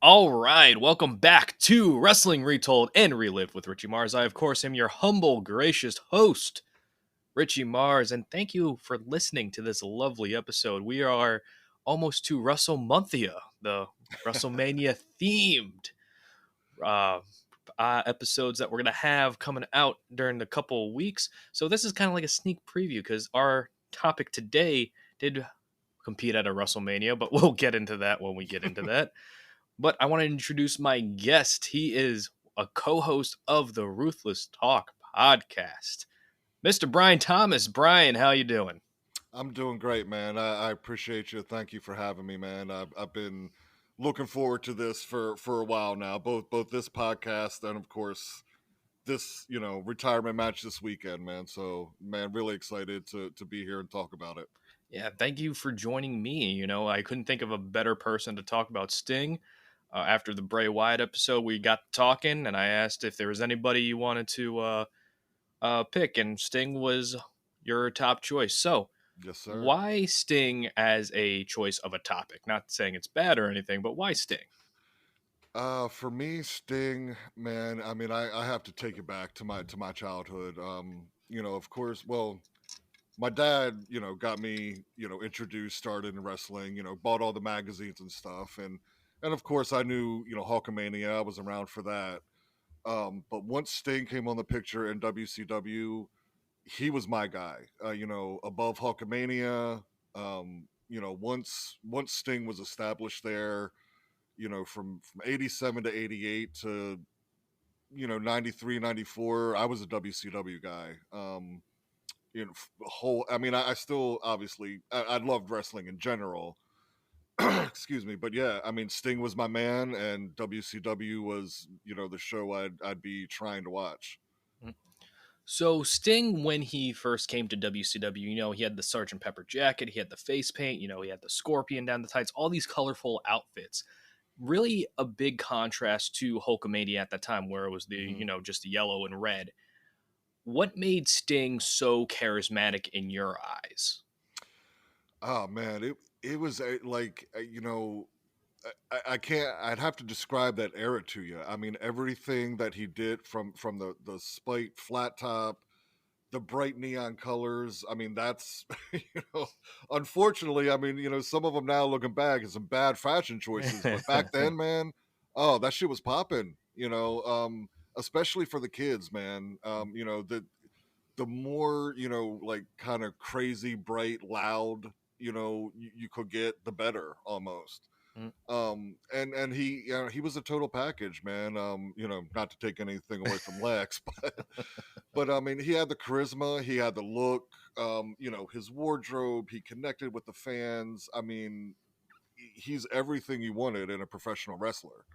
All right, welcome back to Wrestling Retold and Relive with Richie Mars. I, of course, am your humble, gracious host, Richie Mars, and thank you for listening to this lovely episode. We are almost to WrestleMonthia, the WrestleMania themed uh, episodes that we're going to have coming out during the couple of weeks. So this is kind of like a sneak preview because our topic today did compete at a WrestleMania, but we'll get into that when we get into that. But I want to introduce my guest. He is a co-host of the Ruthless Talk podcast, Mr. Bryan Thomas. Bryan, how you doing? I'm doing great, man. I appreciate you. Thank you for having me, man. I've been looking forward to this for a while now. Both this podcast and of course this retirement match this weekend, man. So man, really excited to be here and talk about it. Yeah, thank you for joining me. I couldn't think of a better person to talk about Sting. After the Bray Wyatt episode, we got talking, and I asked if there was anybody you wanted to pick, and Sting was your top choice. So, Yes, sir. why Sting as a choice of a topic? Not saying it's bad or anything, but why Sting? For me, Sting, man. I mean, I have to take it back to my childhood. Of course, well, my dad, got me, introduced, started in wrestling, bought all the magazines and stuff. And of course I knew, Hulkamania, I was around for that. But once Sting came on the picture in WCW, he was my guy, above Hulkamania. Once Sting was established there, from 87 to 88 to, 93, 94, I was a WCW guy. I mean, I still obviously I loved wrestling in general. Excuse me, but yeah, I mean, Sting was my man, and WCW was the show I'd be trying to watch. So Sting, when he first came to WCW, he had the Sergeant Pepper jacket, he had the face paint, he had the scorpion down the tights, all these colorful outfits. Really a big contrast to Hulkamania at the time, where it was the, hmm just the yellow and red. What made Sting so charismatic in your eyes? Oh man, it was I can't. I'd have to describe that era to you. I mean, everything that he did from the spiked flat top, the bright neon colors. I mean, that's unfortunately, I mean, some of them now looking back is some bad fashion choices, but back then, man, oh, that shit was popping. Especially for the kids, man. The more like kind of crazy, bright, loud, you could get, the better almost. And he was a total package, man. Not to take anything away from Lex, but I mean, he had the charisma, he had the look, his wardrobe, he connected with the fans. I mean, he's everything you wanted in a professional wrestler.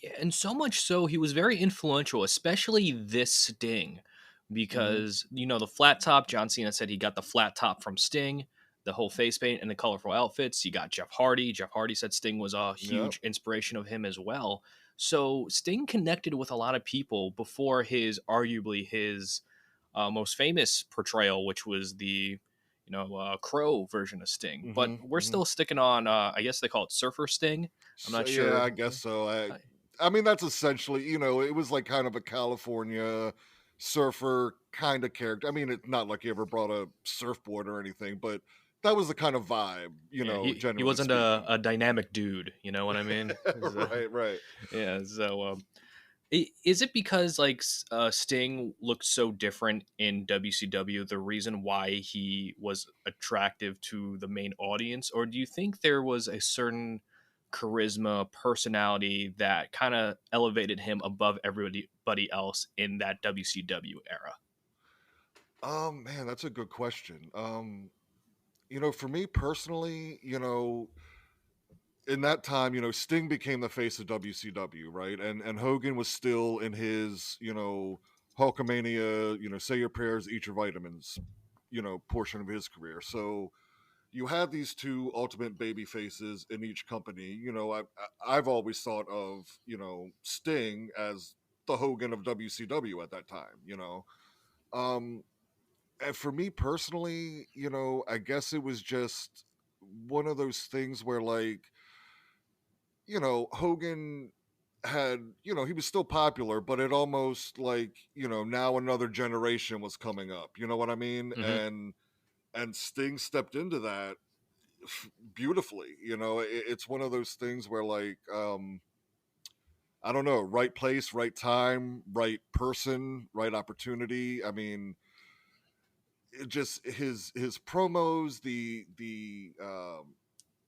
Yeah, and so much so he was very influential, especially this Sting, hmm because the flat top. John Cena said he got the flat top from Sting, the whole face paint and the colorful outfits. You got Jeff Hardy. Jeff Hardy said Sting was a Yep. huge inspiration of him as well. So Sting connected with a lot of people before arguably his most famous portrayal, which was the Crow version of Sting. But hmm we're hmm still sticking on. I guess they call it Surfer Sting. I'm So not yeah, sure. I guess so. I mean, that's essentially, it was like kind of a California surfer kind of character. I mean, it's not like he ever brought a surfboard or anything, but that was the kind of vibe, Yeah, he generally wasn't speaking. a dynamic dude. You know what I mean? Right, right. Yeah. So, is it because Sting looked so different in WCW the reason why he was attractive to the main audience, or do you think there was a certain charisma, personality that kind of elevated him above everybody else in that WCW era? Man, that's a good question. For me personally, in that time, Sting became the face of WCW, right? And Hogan was still in his, Hulkamania, say your prayers, eat your vitamins, portion of his career. So you had these two ultimate baby faces in each company. I've always thought of, Sting as the Hogan of WCW at that time, Um, and for me personally, I guess it was just one of those things where, like, Hogan had, he was still popular, but it almost like, now another generation was coming up. You know what I mean? Hmm. And Sting stepped into that beautifully. It's one of those things where like, I don't know, right place, right time, right person, right opportunity. I mean, it just his promos, the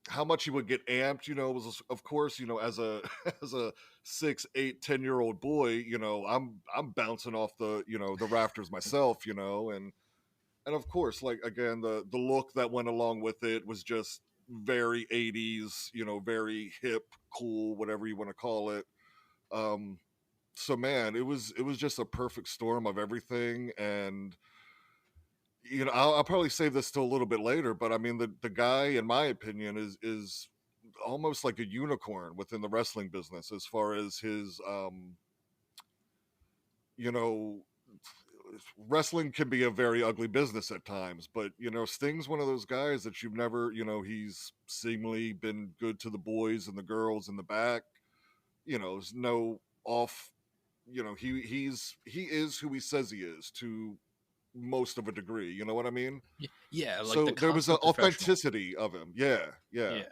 how much he would get amped, was of course, as a as a 6, 8, 10-year-old boy, I'm bouncing off the rafters myself, and of course, like again, the look that went along with it was just very 80s, very hip, cool, whatever you want to call it. Um, so man, it was just a perfect storm of everything, and I'll probably save this till a little bit later, but I mean, the guy, in my opinion, is almost like a unicorn within the wrestling business as far as his, you know, wrestling can be a very ugly business at times, but Sting's one of those guys that you've never, he's seemingly been good to the boys and the girls in the back. There's no off. He is who he says he is to most of a degree. You know what I mean? Yeah, like the So there was an consummate professional. authenticity of him. Yeah, yeah.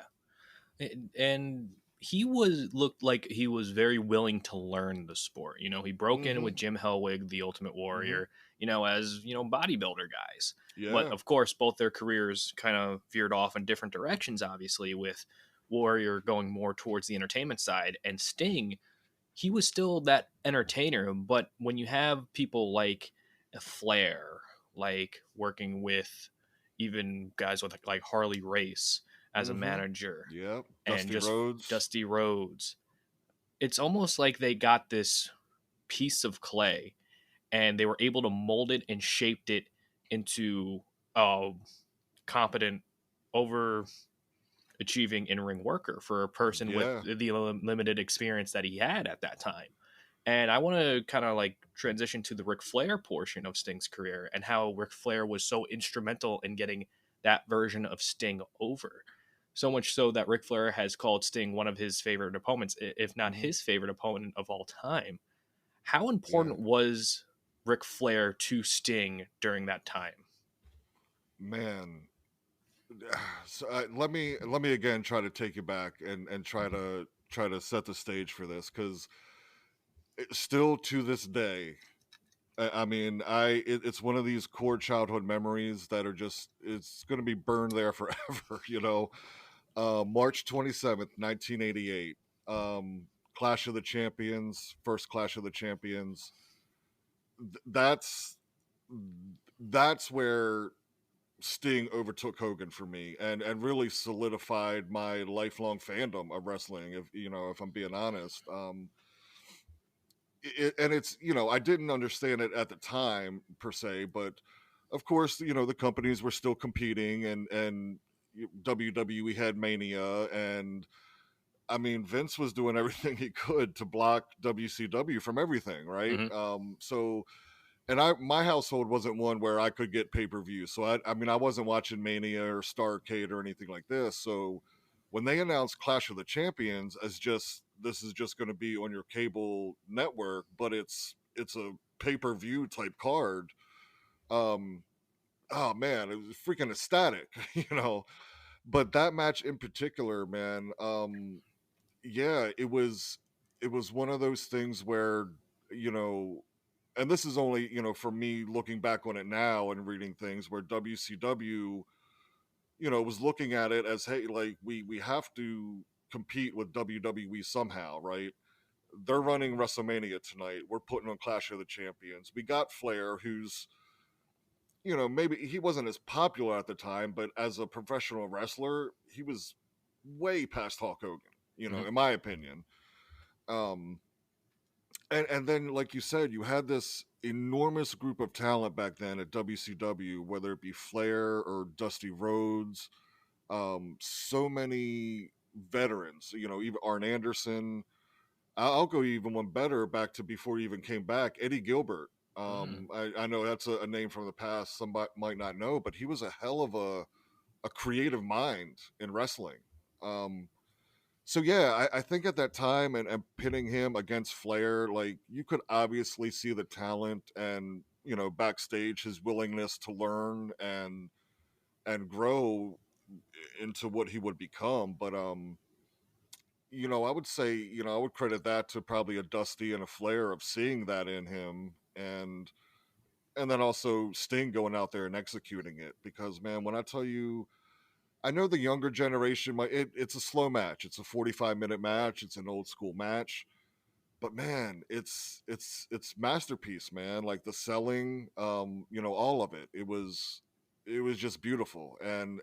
Yeah. And he looked like he was very willing to learn the sport. He broke in Mm-hmm. with Jim Hellwig, the Ultimate Mm-hmm. Warrior, as bodybuilder guys. But Yeah. of course, both their careers kind of veered off in different directions. Obviously, with Warrior going more towards the entertainment side, and Sting, he was still that entertainer. But when you have people like Flair, like working with even guys with like Harley Race as a Mm-hmm. manager, Yep. and Dusty just Rhodes. Dusty Rhodes. It's almost like they got this piece of clay and they were able to mold it and shaped it into a competent, overachieving in ring worker for a person with Yeah. the limited experience that he had at that time. And I want to kind of like transition to the Ric Flair portion of Sting's career and how Ric Flair was so instrumental in getting that version of Sting over. So much so that Ric Flair has called Sting one of his favorite opponents, if not Mm-hmm. his favorite opponent of all time. How Yeah. important was Ric Flair to Sting during that time? Man. So let me again try to take you back and try to set the stage for this because still to this day, I mean, it's one of these core childhood memories that are just it's going to be burned there forever. March 27th, 1988. Clash of the Champions, first Clash of the Champions. Th- That's that's where Sting overtook Hogan for me and really solidified my lifelong fandom of wrestling. If I'm being honest, and it's I didn't understand it at the time per se, but of course the companies were still competing and WWE had Mania, and I mean Vince was doing everything he could to block WCW from everything, right? Hmm. So and my household wasn't one where I could get pay-per-view. So I mean I wasn't watching Mania or Starrcade or anything like this. So when they announced Clash of the Champions as just this is just going to be on your cable network, but it's a pay-per-view type card. Um oh man, it was freaking ecstatic, But that match in particular, man, yeah, it was one of those things where you know and this is only for me looking back on it now and reading things where WCW was looking at it as, hey, like we have to compete with WWE somehow, right? They're running WrestleMania tonight, we're putting on Clash of the Champions, we got Flair, who's maybe he wasn't as popular at the time, but as a professional wrestler he was way past Hulk Hogan, Hmm. in my opinion. um and then like you said, you had this enormous group of talent back then at WCW, whether it be Flair or Dusty Rhodes, so many veterans, even Arn Anderson. I'll go even one better, back to before he even came back, Eddie Gilbert. Mm. I know that's a name from the past somebody might not know, but he was a hell of a creative mind in wrestling. um So yeah, I think at that time and pitting him against Flair, like you could obviously see the talent and backstage his willingness to learn and grow into what he would become. But I would say, I would credit that to probably a Dusty and a Flair of seeing that in him and then also Sting going out there and executing it. Because man, when I tell you, I know the younger generation it's a slow match. It's a 45-minute match. It's an old school match. But man, it's masterpiece, man. Like the selling, all of it. It was just beautiful. And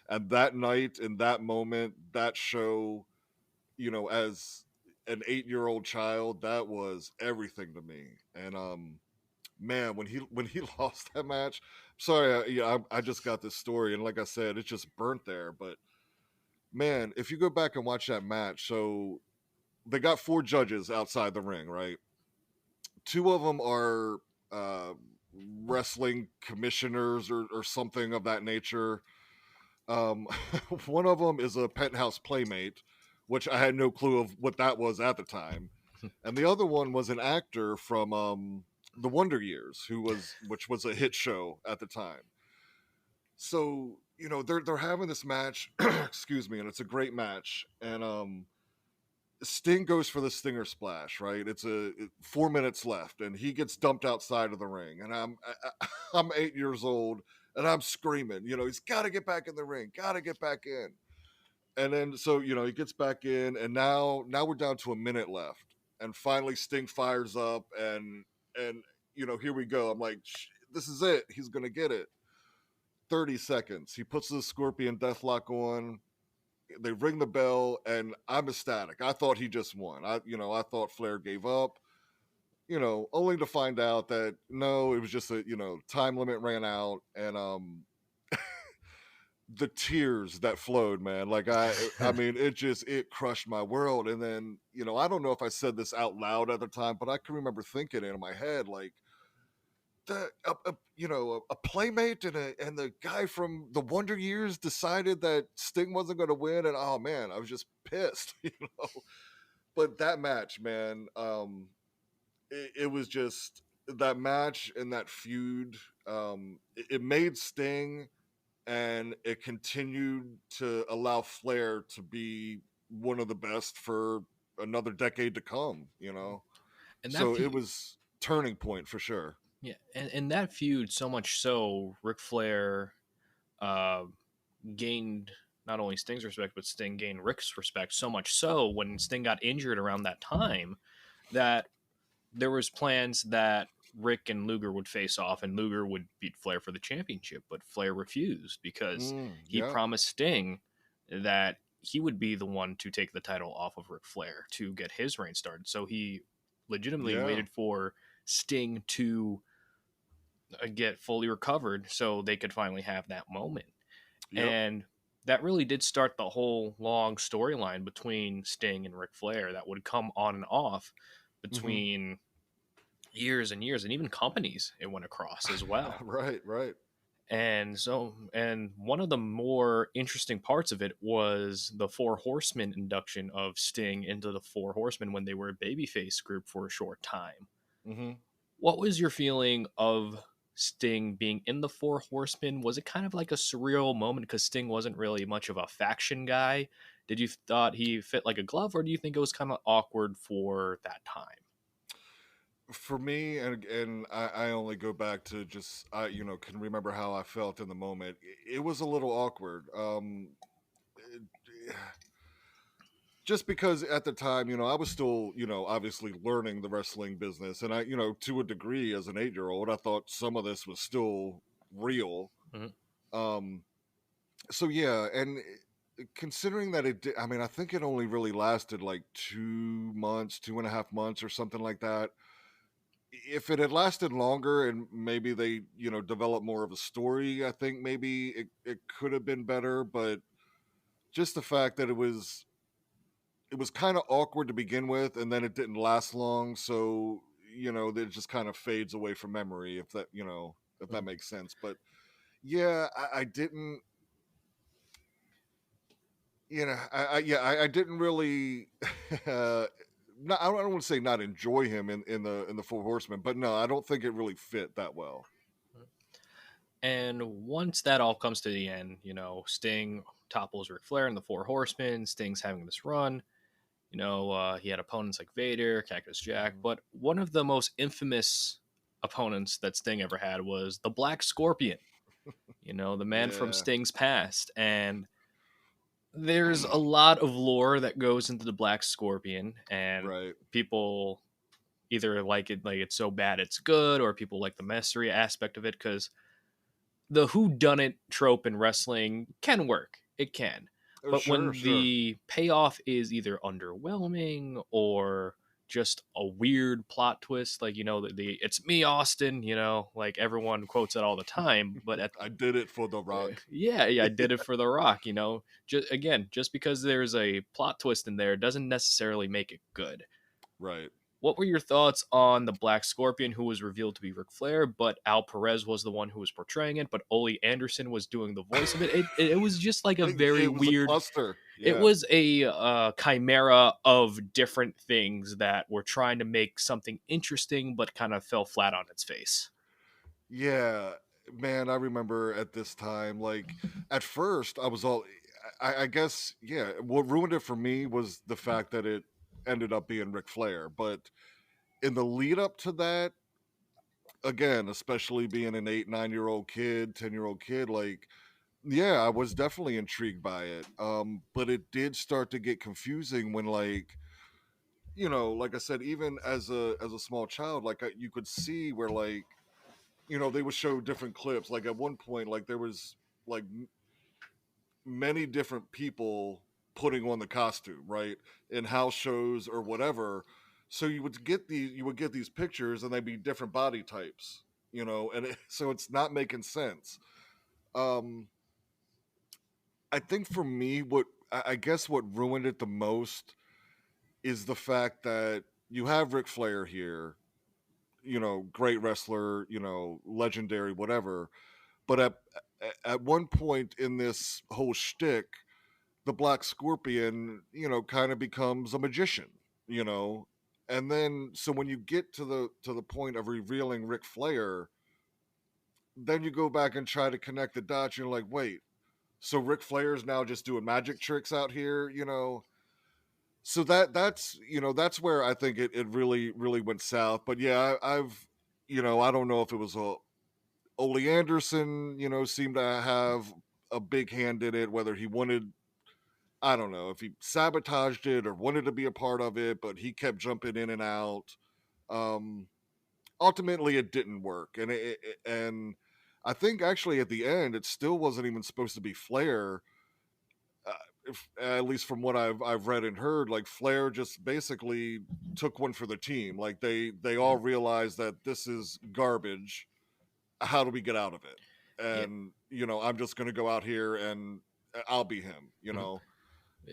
and that night in that moment, that show, as an 8-year-old child, that was everything to me. And man, when he lost that match, sorry, I just got this story, and like I said, it's just burnt there. But man, if you go back and watch that match, so they got 4 judges outside the ring, right? 2 of them are uh, wrestling commissioners or something of that nature. Um, one of them is a penthouse playmate, which I had no clue of what that was at the time, and the other one was an actor from the Wonder Years, which was a hit show at the time. So they're having this match, excuse me, and it's a great match, and Sting goes for the Stinger Splash, right? 4 minutes left, and he gets dumped outside of the ring, and I'm 8 years old, and I'm screaming, he's got to get back in the ring, got to get back in, and then so he gets back in, and now we're down to a minute left, and finally Sting fires up, and here we go. I'm like, this is it. He's gonna get it. 30 seconds. He puts the Scorpion Deathlock on. They ring the bell, and I'm ecstatic. I thought he just won. I thought Flair gave up. Only to find out that no, it was just time limit ran out, and the tears that flowed, man. Like I mean, it crushed my world. And then I don't know if I said this out loud at the time, but I can remember thinking it in my head, like a playmate and the guy from the Wonder Years decided that Sting wasn't going to win, and oh man, I was just pissed, But that match, man, it was just that match and that feud. It made Sting, and it continued to allow Flair to be one of the best for another decade to come. And that So it feud, was turning point for sure. yeah, and that feud so much so, Ric Flair uh, gained not only Sting's respect, but Sting gained Rick's respect so much so when Sting got injured around that time that there was plans that Rick and Luger would face off and Luger would beat Flair for the championship, but Flair refused because he Yeah. promised Sting that he would be the one to take the title off of Ric Flair to get his reign started. So he legitimately Yeah. waited for Sting to get fully recovered so they could finally have that moment. Yep. And that really did start the whole long storyline between Sting and Ric Flair that would come on and off Hmm. between years and years, and even companies it went across as well. Right. Right. And one of the more interesting parts of it was the Four Horsemen induction of Sting into the Four Horsemen when they were a babyface group for a short time. Hmm. What was your feeling of Sting being in the Four Horsemen? Was it kind of like a surreal moment because Sting wasn't really much of a faction guy? Did you thought he fit like a glove, or do you think it was kind of awkward for that time? For me, and I only go back to just I can remember how I felt in the moment. It was a little awkward. It- just because at the time, I was still, obviously learning the wrestling business, and to a degree, as an 8-year-old, I thought some of this was still real. Mhm. Um, so yeah, and considering that I mean, I think it only really lasted like 2 months, 2.5 months, or something like that. If it had lasted longer and maybe they, developed more of a story, I think maybe it could have been better. But just the fact that it was kind of awkward to begin with, and then it didn't last long, so it just kind of fades away from memory, if that Mhm. makes sense. But yeah, I didn't. I didn't really. uh, I don't want to say not enjoy him in the Four Horsemen, but no, I don't think it really fit that well. And once that all comes to the end, Sting topples Ric Flair and the Four Horsemen. Sting's having this run. He had opponents like Vader, Cactus Jack, Mhm. but one of the most infamous opponents that Sting ever had was the Black Scorpion. The man from Yeah, Sting's past, and there's a lot of lore that goes into the Black Scorpion, and right. people either like it like it's so bad it's good, or people like the mystery aspect of it, because the who done it trope in wrestling can work. It can. But Sure, when sure. the payoff is either underwhelming or just a weird plot twist, like the it's me Austin, like everyone quotes it all the time, but at I did it for The Rock. yeah, I did it for the Rock, just because there's a plot twist in there doesn't necessarily make it good. Right. What were your thoughts on the Black Scorpion, who was revealed to be Ric Flair, but Al Perez was the one who was portraying it, but Ole Anderson was doing the voice of it? It was just like a very It was a weird. cluster. It Yeah. was a chimera of different things that were trying to make something interesting, but kind of fell flat on its face. Yeah, man, I remember at this time, like at first I was all I guess, yeah, what ruined it for me was the fact that it ended up being Ric Flair. But in the lead up to that, again, especially being an 8, 9 year old kid, 10-year-old kid, like, yeah, I was definitely intrigued by it. But it did start to get confusing when like, like I said, even as a small child, like you could see where like they would show different clips. Like at one point, like there was like many different people putting on the costume, right, in house shows or whatever. So you would get these pictures, and they'd be different body types, and so it's not making sense. Um, I think for me, I guess what ruined it the most is the fact that you have Ric Flair here, great wrestler, legendary, whatever. But at one point in this whole shtick, the Black Scorpion, kind of becomes a magician, you know, and then so when you get to the point of revealing Ric Flair, then you go back and try to connect the dots. You're like, wait, so Ric Flair's now just doing magic tricks out here, So that's where I think it really went south. But yeah, I've I don't know if it was a Ole Anderson, seemed to have a big hand in it, whether he wanted, I don't know, if he sabotaged it or wanted to be a part of it, but he kept jumping in and out. Um, Ultimately, it didn't work, and I think actually at the end, it still wasn't even supposed to be Flair. Uh, at least from what I've read and heard, like Flair just basically took one for the team. Like they all Mhm. realized that this is garbage. How do we get out of it? Yeah. And I'm just going to go out here and I'll be him. Mhm.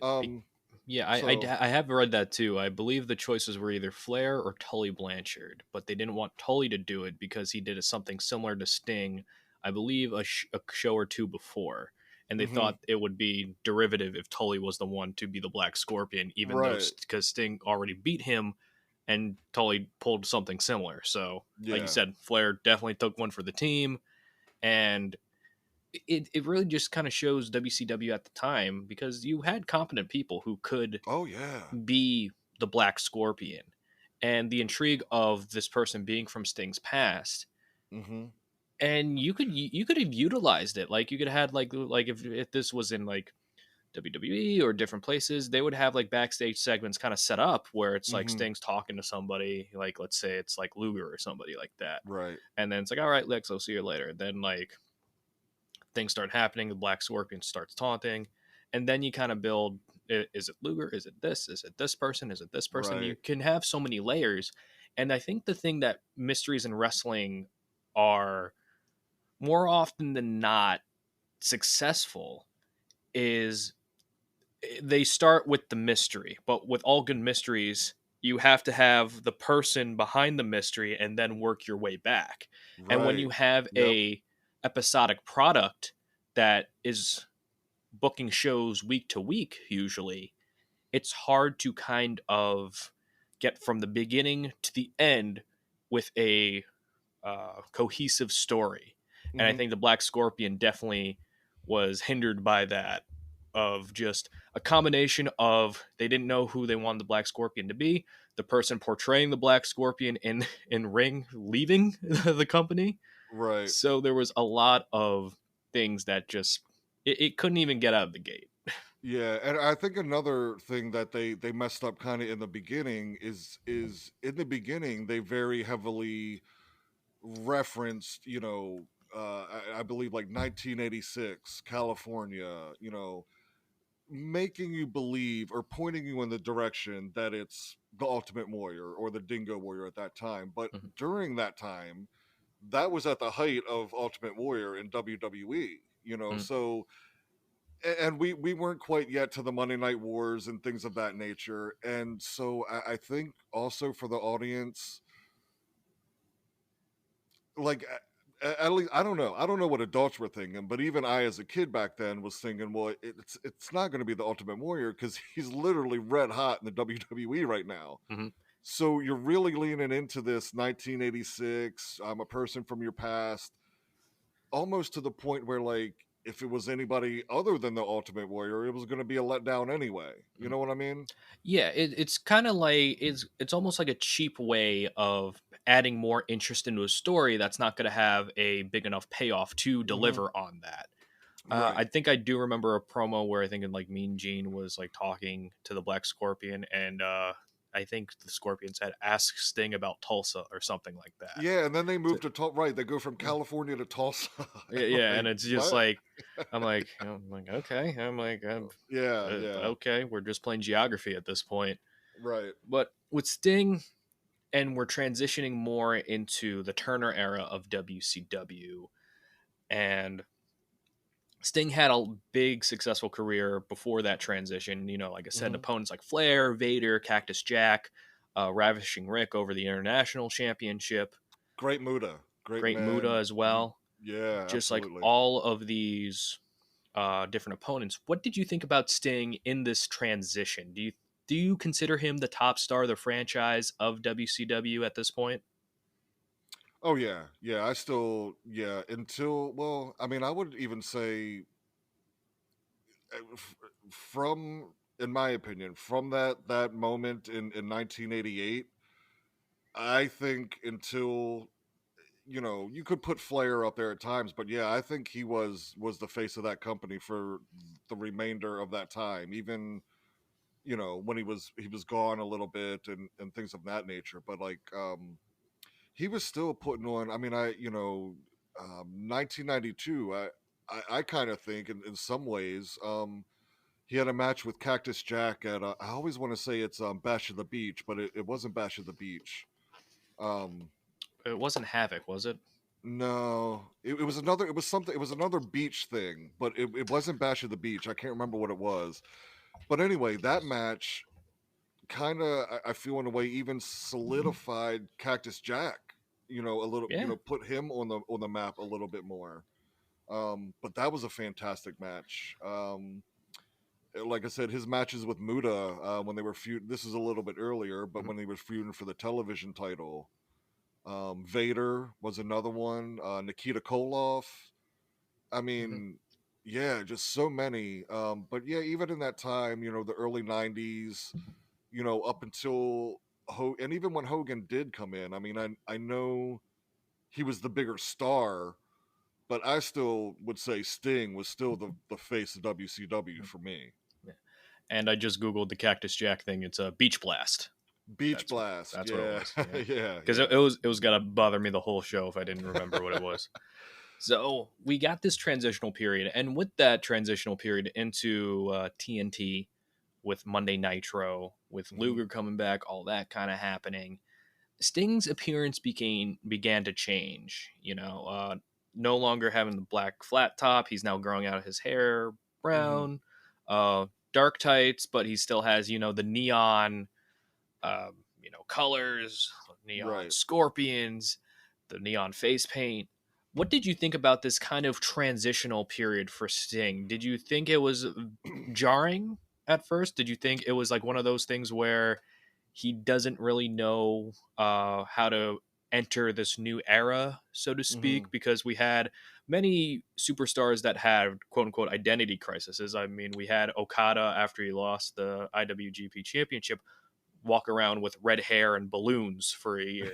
Um. Yeah, So I have read that too. I believe the choices were either Flair or Tully Blanchard, but they didn't want Tully to do it because he did something similar to Sting, I believe a show or two before. And they hmm thought it would be derivative if Tully was the one to be the Black Scorpion, even though right, because Sting already beat him and Tully pulled something similar. So, like you yeah, said, Flair definitely took one for the team. And it really just kind of shows WCW at the time, because you had competent people who could oh yeah, be the Black Scorpion, and the intrigue of this person being from Sting's past. hmm And you could have utilized it. Like you could have had like if this was in like WWE or different places, they would have like backstage segments kind of set up where it's like hmm Sting's talking to somebody, like let's say it's like Luger or somebody like that. right, And then it's like, all right, Lex, I'll see you later. Then like things start happening, the Black Scorpion starts taunting, and then you kind of build, is it Luger? Is it this? Is it this person? Is it this person? You right, can have so many layers. And I think the thing that mysteries in wrestling are more often than not successful is they start with the mystery, but with all good mysteries, you have to have the person behind the mystery and then work your way back. And when right, you have yep, a episodic product that is booking shows week to week, usually, it's hard to kind of get from the beginning to the end with a cohesive story. And I Hmm. think the Black Scorpion definitely was hindered by that, of just a combination of they didn't know who they wanted the Black Scorpion to be, the person portraying the Black Scorpion in ring leaving the company. Right. So there was a lot of things that just it couldn't even get out of the gate. Yeah, and I think another thing that they messed up kind of in the beginning is in the beginning they very heavily referenced, I believe like 1986 California, making you believe or pointing you in the direction that it's the Ultimate Warrior or the Dingo Warrior at that time. But Mhm, during that time, that was at the height of Ultimate Warrior in WWE, mhm. so and we weren't quite yet to the Monday Night Wars and things of that nature. And so I think also for the audience, like at least I don't know what adults were thinking, but even I as a kid back then was thinking, well, it's not going to be the Ultimate Warrior because he's literally red hot in the WWE right now. Mhm. So you're really leaning into this 1986. I'm a person from your past, almost to the point where like if it was anybody other than the Ultimate Warrior, it was going to be a letdown anyway. You Mhm. know what I mean? Yeah, it's kind of like it's almost like a cheap way of adding more interest into a story that's not going to have a big enough payoff to Hmm. deliver on that. I Right. think I do remember a promo where I think like Mean Gene was like talking to the Black Scorpion, and I think the Scorpion said, "Ask Sting about Tulsa" or something like that. Yeah, and then they So, move to right. They go from California to Tulsa. yeah, And yeah, and like it's just what? like I'm like okay, Yeah, yeah, okay, we're just playing geography at this point. right. But with Sting, and we're transitioning more into the Turner era of WCW, and Sting had a big successful career before that transition. Like I said, Hmm. opponents like Flair, Vader, Cactus Jack, Ravishing Rick over the International Championship, Great Muda, great Great Muda man. as well. Yeah, Just like absolutely. all of these different opponents. What did you think about Sting in this transition? Do you consider him the top star of the franchise of WCW at this point? Oh yeah, yeah. I still until I mean, I would even say from in my opinion from that moment in 1988, I think until you could put Flair up there at times, but yeah, I think he was the face of that company for the remainder of that time, even when he was gone a little bit and things of that nature. But like he was still putting on. I mean, 1992. I kind of think in some ways he had a match with Cactus Jack at I always want to say it's Bash of the Beach, but it wasn't Bash of the Beach. Um, It wasn't Havoc, was it? No, it was another. It was something. It was another beach thing, but it wasn't Bash of the Beach. I can't remember what it was. But anyway, that match kind of, I feel in a way, even solidified Cactus Jack. A little. Yeah. Put him on the map a little bit more. But that was a fantastic match. Like I said, his matches with Muda when they were feud. This is a little bit earlier, but Mhm, when they were feuding for the television title. Vader was another one. Nikita Koloff. I mhm, mean, yeah, just so many. But yeah, even in that time, the early '90s, up until and even when Hogan did come in, I mean, I know he was the bigger star, but I still would say Sting was still the face of WCW mhm. for me. Yeah. And I just googled the Cactus Jack thing. It's a Beach Blast. Beach That's what Blast, that's what it yeah, was. Yeah, yeah, because it, yeah. it was it was gonna bother me the whole show if I didn't remember what it was. So we got this transitional period, and with that transitional period into TNT, with Monday Nitro, with Hmm. Luger coming back, all that kind of happening, Sting's appearance began to change. No longer having the black flat top, he's now growing out his hair Hmm. brown, dark tights, but he still has the neon, colors, neon Right. scorpions, the neon face paint. What did you think about this kind of transitional period for Sting? Did you think it was jarring at first? Did you think it was like one of those things where he doesn't really know how to enter this new era, so to Hmm. speak? Because we had many superstars that had quote unquote identity crises. I mean, we had Okada after he lost the IWGP Championship walk around with red hair and balloons for a year.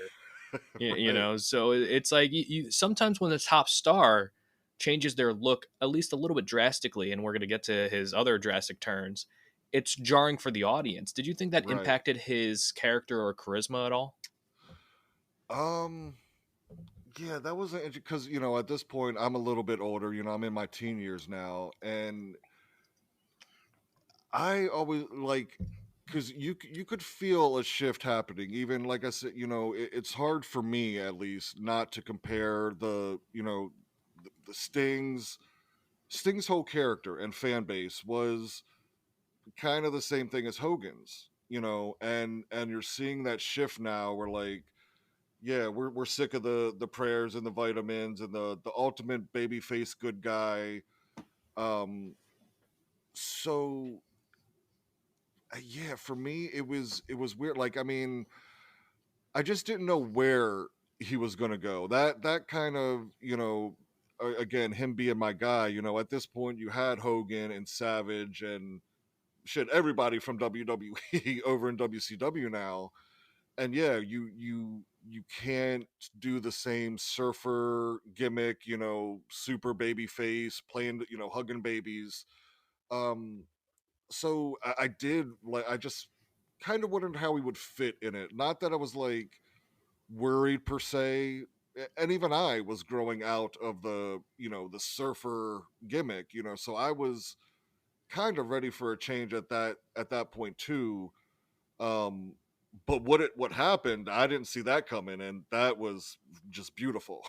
Right. So it's like sometimes when the top star changes their look at least a little bit drastically, and we're going to get to his other drastic turns, it's jarring for the audience. Did you think that Right. impacted his character or charisma at all? Um. Yeah, that was an because at this point I'm a little bit older. I'm in my teen years now, and I always like because you could feel a shift happening. Even like I said, it's hard for me at least not to compare the Sting's whole character and fan base was kind of the same thing as Hogan's. And you're seeing that shift now. Where like, yeah, we're sick of the prayers and the vitamins and the ultimate babyface good guy. Um, so yeah, for me it was weird. Like, I mean, I just didn't know where he was gonna go. That kind of again, him being my guy. At this point you had Hogan and Savage and shit everybody from WWE over in WCW now. And yeah, you can't do the same surfer gimmick, super baby face playing, hugging babies. Um, so I did like I just kind of wondered how he would fit in it. Not that I was like worried per se. And even I was growing out of the surfer gimmick, so I was kind of ready for a change at that point too. Um, but what happened, I didn't see that coming, and that was just beautiful.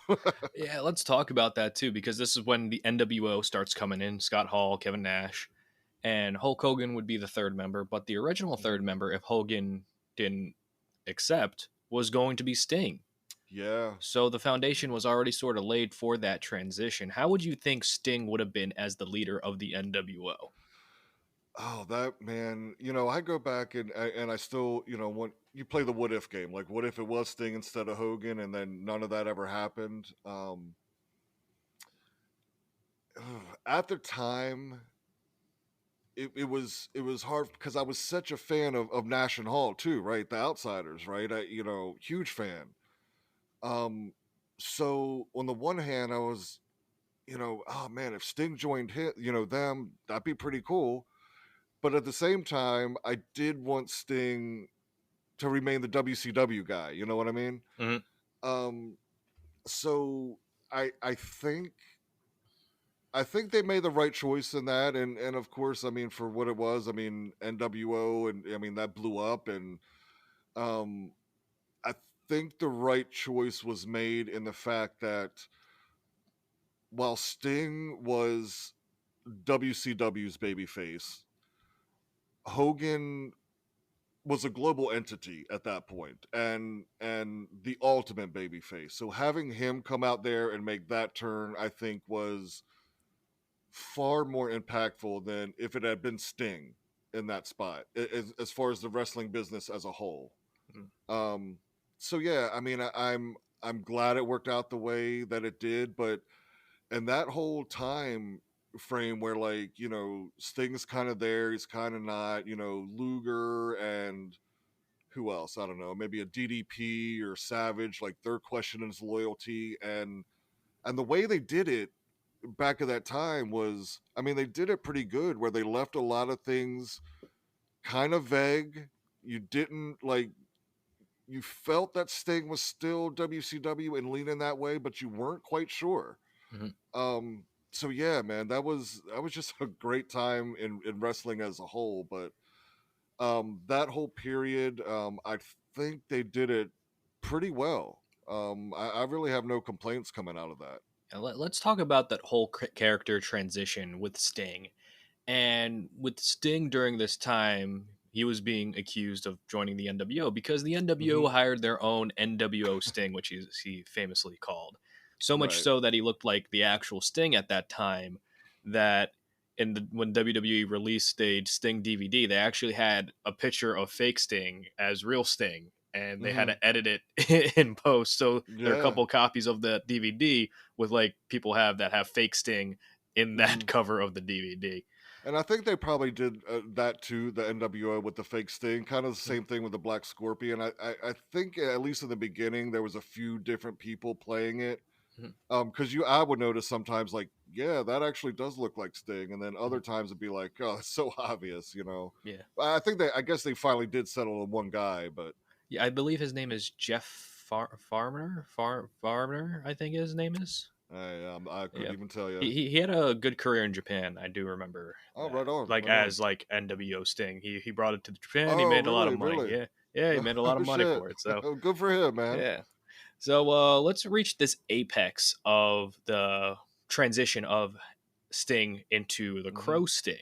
Yeah, let's talk about that too, because this is when the NWO starts coming in. Scott Hall, Kevin Nash, and Hulk Hogan would be the third member. But the original third Mhm. member, if Hogan didn't accept, was going to be Sting. Yeah. So the foundation was already sort of laid for that transition. How would you think Sting would have been as the leader of the NWO? Oh, that man. I go back and I still, when you play the what if game, like what if it was Sting instead of Hogan, and then none of that ever happened. At the time, it was hard because I was such a fan of Nash and Hall too, right? The Outsiders, right? Huge fan. Um, so on the one hand, I was, oh man, if Sting joined them, that'd be pretty cool. But at the same time, I did want Sting to remain the WCW guy. You know what I mean? Mhm. Um, so I think they made the right choice in that, and of course, I mean, for what it was, I mean, NWO, and I mean that blew up, and um, I think the right choice was made in the fact that while Sting was WCW's babyface, Hogan was a global entity at that point, and the ultimate babyface. So having him come out there and make that turn, I think, was far more impactful than if it had been Sting in that spot, as far as the wrestling business as a whole. Mhm. Um, so yeah, I mean, I'm glad it worked out the way that it did, but and that whole time frame where like Sting's kind of there, he's kind of not, Luger and who else, I don't know, maybe a DDP or Savage, like they're questioning his loyalty, and the way they did it back at that time was, I mean, they did it pretty good where they left a lot of things kind of vague. You didn't like, you felt that Sting was still WCW and leaning that way, but you weren't quite sure. Mhm. um so yeah, man, that was just a great time in wrestling as a whole. But that whole period, I think they did it pretty well. I really have no complaints coming out of that. And let's talk about that whole character transition with Sting. And with Sting during this time, he was being accused of joining the NWO because the NWO Hmm. hired their own NWO Sting, which he famously called. So much Right. so that he looked like the actual Sting at that time. That when WWE released a Sting DVD, they actually had a picture of fake Sting as real Sting, and they had Hmm. to edit it in post. So there are a Yeah. couple copies of the DVD with like people that have fake Sting in that Hmm. cover of the DVD. And I think they probably did that too, the NWO with the fake Sting, kind of the same thing with the Black Scorpion. I think at least in the beginning there was a few different people playing it. Mhm. Because I would notice sometimes like, yeah, that actually does look like Sting, and then other Mhm. times it'd be like, oh, it's so obvious, you know. Yeah. I guess they finally did settle on one guy, but Yeah, I believe his name is Jeff Farmer, I think his name is. I Yeah. couldn't even tell you. He had a good career in Japan. I do remember Oh, that. right on, Like right on. as like NWO Sting. He brought it to Japan. He Oh, made a lot of really, money. really? Yeah. Yeah, he made a lot of Oh money shit! for it. So Good for him, man. yeah. So let's reach this apex of the transition of Sting into the Hmm. Crow Sting.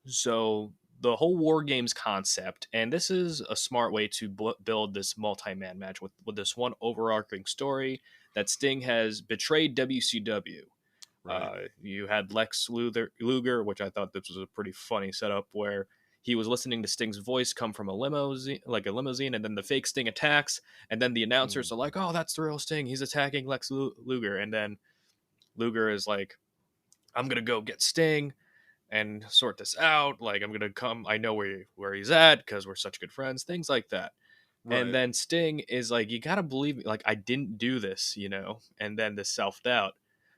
So the whole War Games concept, and this is a smart way to build this multi-man match with this one overarching story that Sting has betrayed WCW. Right. You had Luger, which I thought this was a pretty funny setup where he was listening to Sting's voice come from a limousine, and then the fake Sting attacks, and then the Mm. announcers are like, "Oh, that's the real Sting. He's attacking Luger," and then Luger is like, "I'm gonna go get Sting and sort this out. Like, I'm gonna come. I know where he's at because we're such good friends. Things like that." And Right. then Sting is like, "You gotta believe me. Like, I didn't do this, you know." And then the self doubt.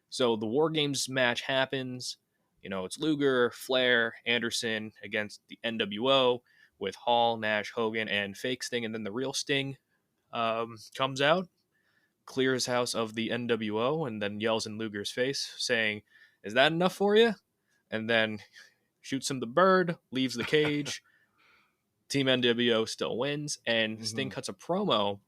So the War Games match happens. You know, it's Luger, Flair, Anderson against the NWO with Hall, Nash, Hogan, and fake Sting, and then the real Sting comes out, clears house of the NWO, and then yells in Luger's face, saying, "Is that enough for you?" And then shoots him the bird, leaves the cage. Team NWO still wins, and Sting Hmm. cuts a promo,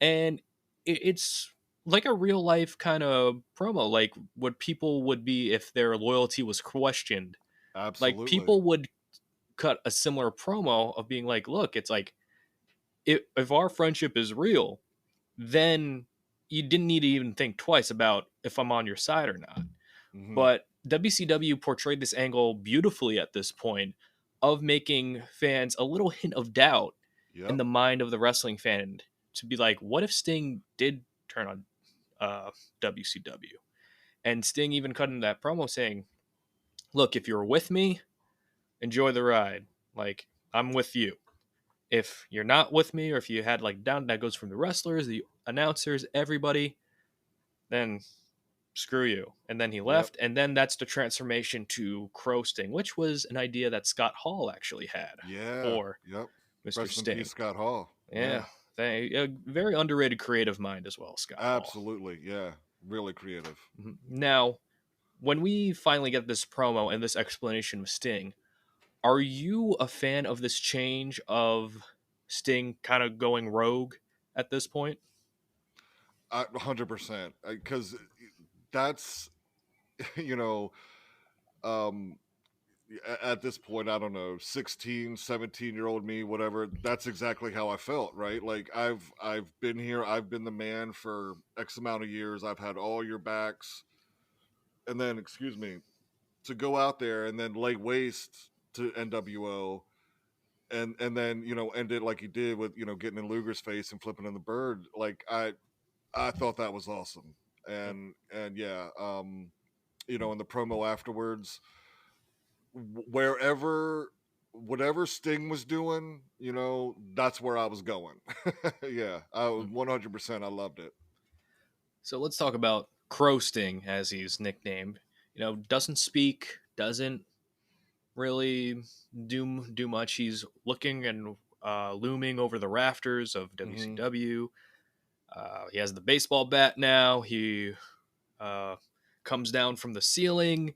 and it's like a real life kind of promo, like what people would be if their loyalty was questioned. Like Absolutely. people would cut a similar promo of being like, "Look, it's like if our friendship is real, then you didn't need to even think twice about if I'm on your side or not." Hmm. But WCW portrayed this angle beautifully at this point of making fans a little hint of doubt in Yep. the mind of the wrestling fan to be like, what if Sting did turn on WCW? And Sting even cut in that promo saying, look, if you're with me, enjoy the ride. Like, I'm with you. If you're not with me, or if you had like down, that goes from the wrestlers, the announcers, everybody, then screw you. And then he Yep. left. And then that's the transformation to Crow Sting, which was an idea that Scott Hall actually had Yeah. for Yep. Mr. Rest in peace, Sting. Scott Hall. Yeah. Yeah. A very underrated creative mind as well, Scott Hall. Absolutely. Yeah. Really creative. Mhm. Now, when we finally get this promo and this explanation of Sting, are you a fan of this change of Sting kind of going rogue at this point? 100%. Because that's, you know, um, at this point, I don't know, 16, 17-year-old me, whatever, that's exactly how I felt, right? Like I've been here, I've been the man for X amount of years, I've had all your backs, and then excuse me, to go out there and then lay waste to NWO and then, end it like he did with, getting in Luger's face and flipping in the bird. Like I thought that was awesome. And yeah, in the promo afterwards, wherever whatever Sting was doing, that's where I was going. Yeah, I was 100%. I loved it. So let's talk about Crow Sting, as he's nicknamed. You know, doesn't speak, doesn't really do much. He's looking and looming over the rafters of Hmm. WCW. He has the baseball bat now. He uh, comes down from the ceiling.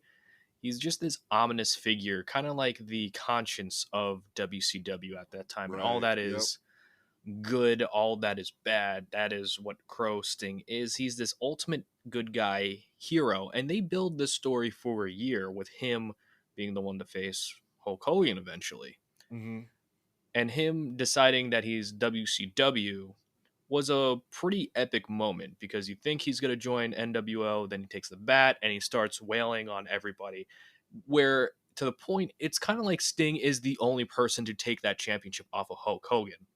He's just this ominous figure, kind of like the conscience of WCW at that time, and all Right. that Yep. is good, all that is bad. That is what Crow Sting is. He's this ultimate good guy hero, and they build this story for a year with him being the one to face Hulk Hogan eventually, Hmm. and him deciding that he's WCW. was a pretty epic moment because you think he's going to join NWO, then he takes the bat and he starts wailing on everybody. Where to the point, it's kind of like Sting is the only person to take that championship off of Hulk Hogan.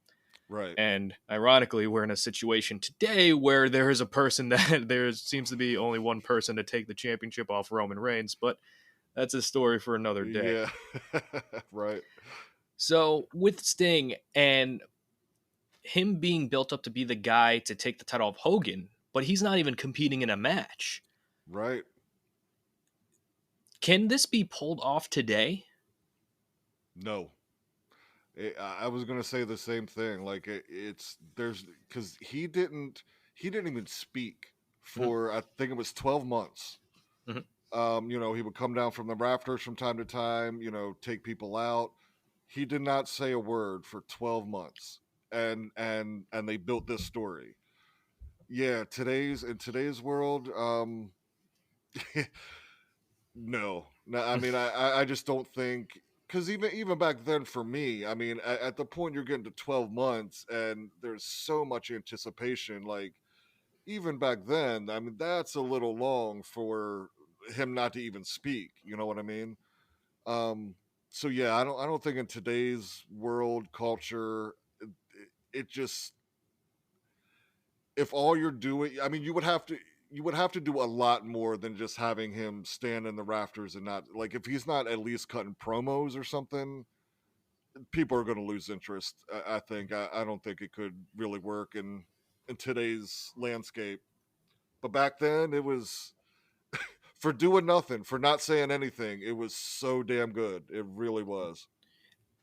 Right. And ironically, we're in a situation today where there is a person that there seems to be only one person to take the championship off Roman Reigns, but that's a story for another day. Yeah. Right. So with Sting and him being built up to be the guy to take the title off Hogan, but he's not even competing in a match. Right. Can this be pulled off today? No. I was gonna say the same thing. Like it's there's because he didn't even speak Mhm, for I think it was 12 months. mhm. You know, he would come down from the rafters from time to time. You know, take people out. He did not say a word for 12 months, and they built this story. Yeah, in today's world, no. I mean, I just don't think because even back then for me, I mean, at the point you're getting to 12 months and there's so much anticipation, like even back then, I mean, that's a little long for him not to even speak. You know what I mean? Um, so yeah, I don't think in today's world culture, it just if all you're doing, I mean, you would have to do a lot more than just having him stand in the rafters and not like if he's not at least cutting promos or something, people are going to lose interest. I think I don't think it could really work in today's landscape. But back then, it was for doing nothing, for not saying anything. It was so damn good. It really was.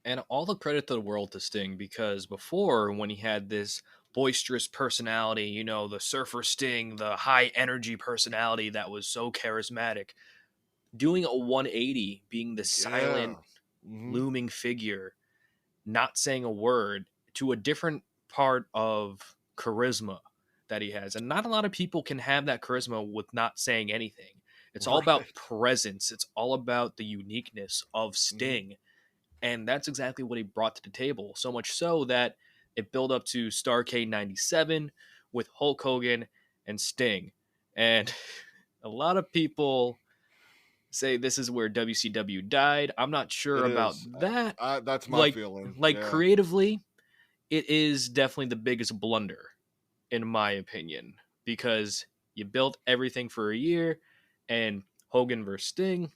And all the credit to the world to Sting because before, when he had this boisterous personality, you know, the surfer Sting, the high energy personality that was so charismatic, doing a 180, being the Yeah. silent, Hmm. looming figure, not saying a word to a different part of charisma that he has. And not a lot of people can have that charisma with not saying anything. It's all Right. about presence, it's all about the uniqueness of Hmm. Sting. And that's exactly what he brought to the table. So much so that it built up to Starrcade 97 with Hulk Hogan and Sting. And a lot of people say this is where WCW died. I'm not sure It about is. that. That's my Like feeling. like Yeah. creatively, it is definitely the biggest blunder in my opinion because you built everything for a year and Hogan versus Sting,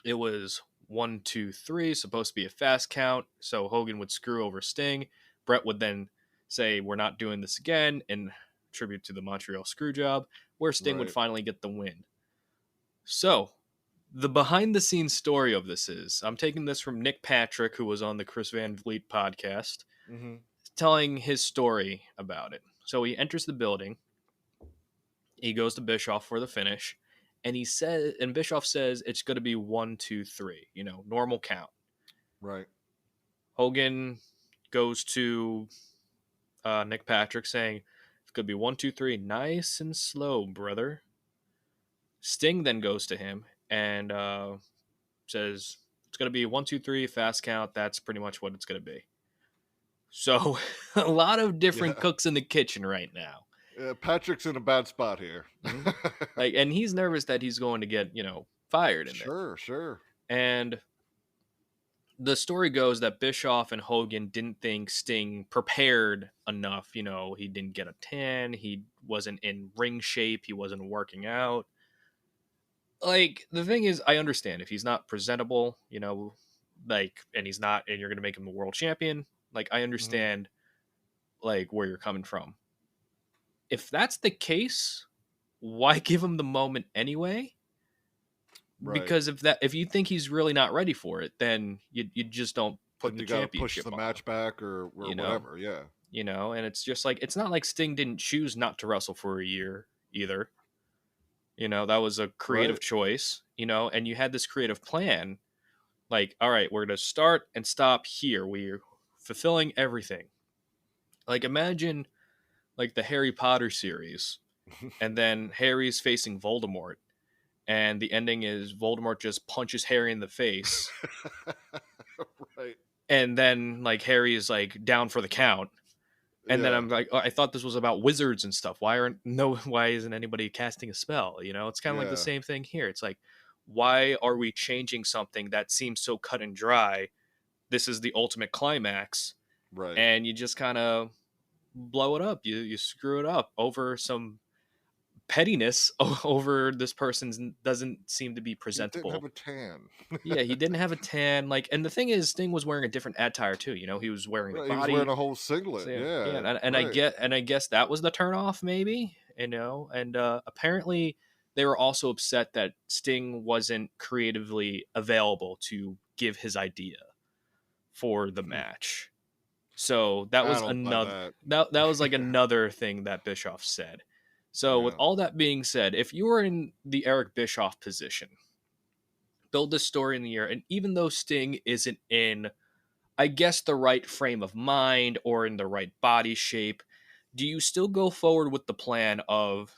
it was 1, 2, 3, supposed to be a fast count. So Hogan would screw over Sting. Brett would then say, "We're not doing this again," in tribute to the Montreal Screwjob, where Sting would Right. finally get the win. So the behind the scenes story of this is I'm taking this from Nick Patrick, who was on the Chris Van Vliet podcast, Hmm. telling his story about it. So he enters the building, he goes to Bischoff for the finish, and Bischoff says it's going to be 1, 2, 3, normal count. Right. Hogan goes to Nick Patrick saying it's going to be 1, 2, 3, nice and slow, brother. Sting then goes to him and says it's going to be 1, 2, 3, fast count. That's pretty much what it's going to be. So a lot of different Yeah. cooks in the kitchen right now. Patrick's in a bad spot here. Mhm. And he's nervous that he's going to get fired in there. Sure, sure. And the story goes that Bischoff and Hogan didn't think Sting prepared enough. He didn't get a tan. He wasn't in ring shape. He wasn't working out. Like, the thing is, I understand if he's not presentable, and he's not, and you're going to make him a world champion. Like, I Hmm. understand, like, where you're coming from. If that's the case, why give him the moment anyway? Right. Because if you think he's really not ready for it, then you just don't put Then the you got to push championship the on him. match back or You know, whatever. Yeah. and it's just like it's not like Sting didn't choose not to wrestle for a year either. That was a creative Right. choice. And you had this creative plan. Like, all right, we're gonna start and stop here. We're fulfilling everything. Like, imagine like the Harry Potter series, and then Harry's facing Voldemort, and the ending is Voldemort just punches Harry in the face, Right. and then like Harry is like down for the count, And then Yeah. I'm like, oh, I thought this was about wizards and stuff. Why isn't anybody casting a spell? It's kind of like the Yeah. same thing here. It's like, why are we changing something that seems so cut and dry? This is the ultimate climax, Right. and you just kind of blow it up. You screw it up over some pettiness over this person's doesn't seem to be He didn't have presentable. a tan. Yeah, he didn't have a tan. Like, and the thing is, Sting was wearing a different attire too. He was wearing the Right, he was wearing body. a whole So singlet. yeah, Yeah. and Right. I guess that was the turnoff, maybe. And apparently they were also upset that Sting wasn't creatively available to give his idea for the Hmm. match. So that I was don't buy another that. that was like another thing that Bischoff said. So with Yeah. all that being said, if you were in the Eric Bischoff position, build this story in the year, and even though Sting isn't in, I guess, the right frame of mind or in the right body shape, do you still go forward with the plan of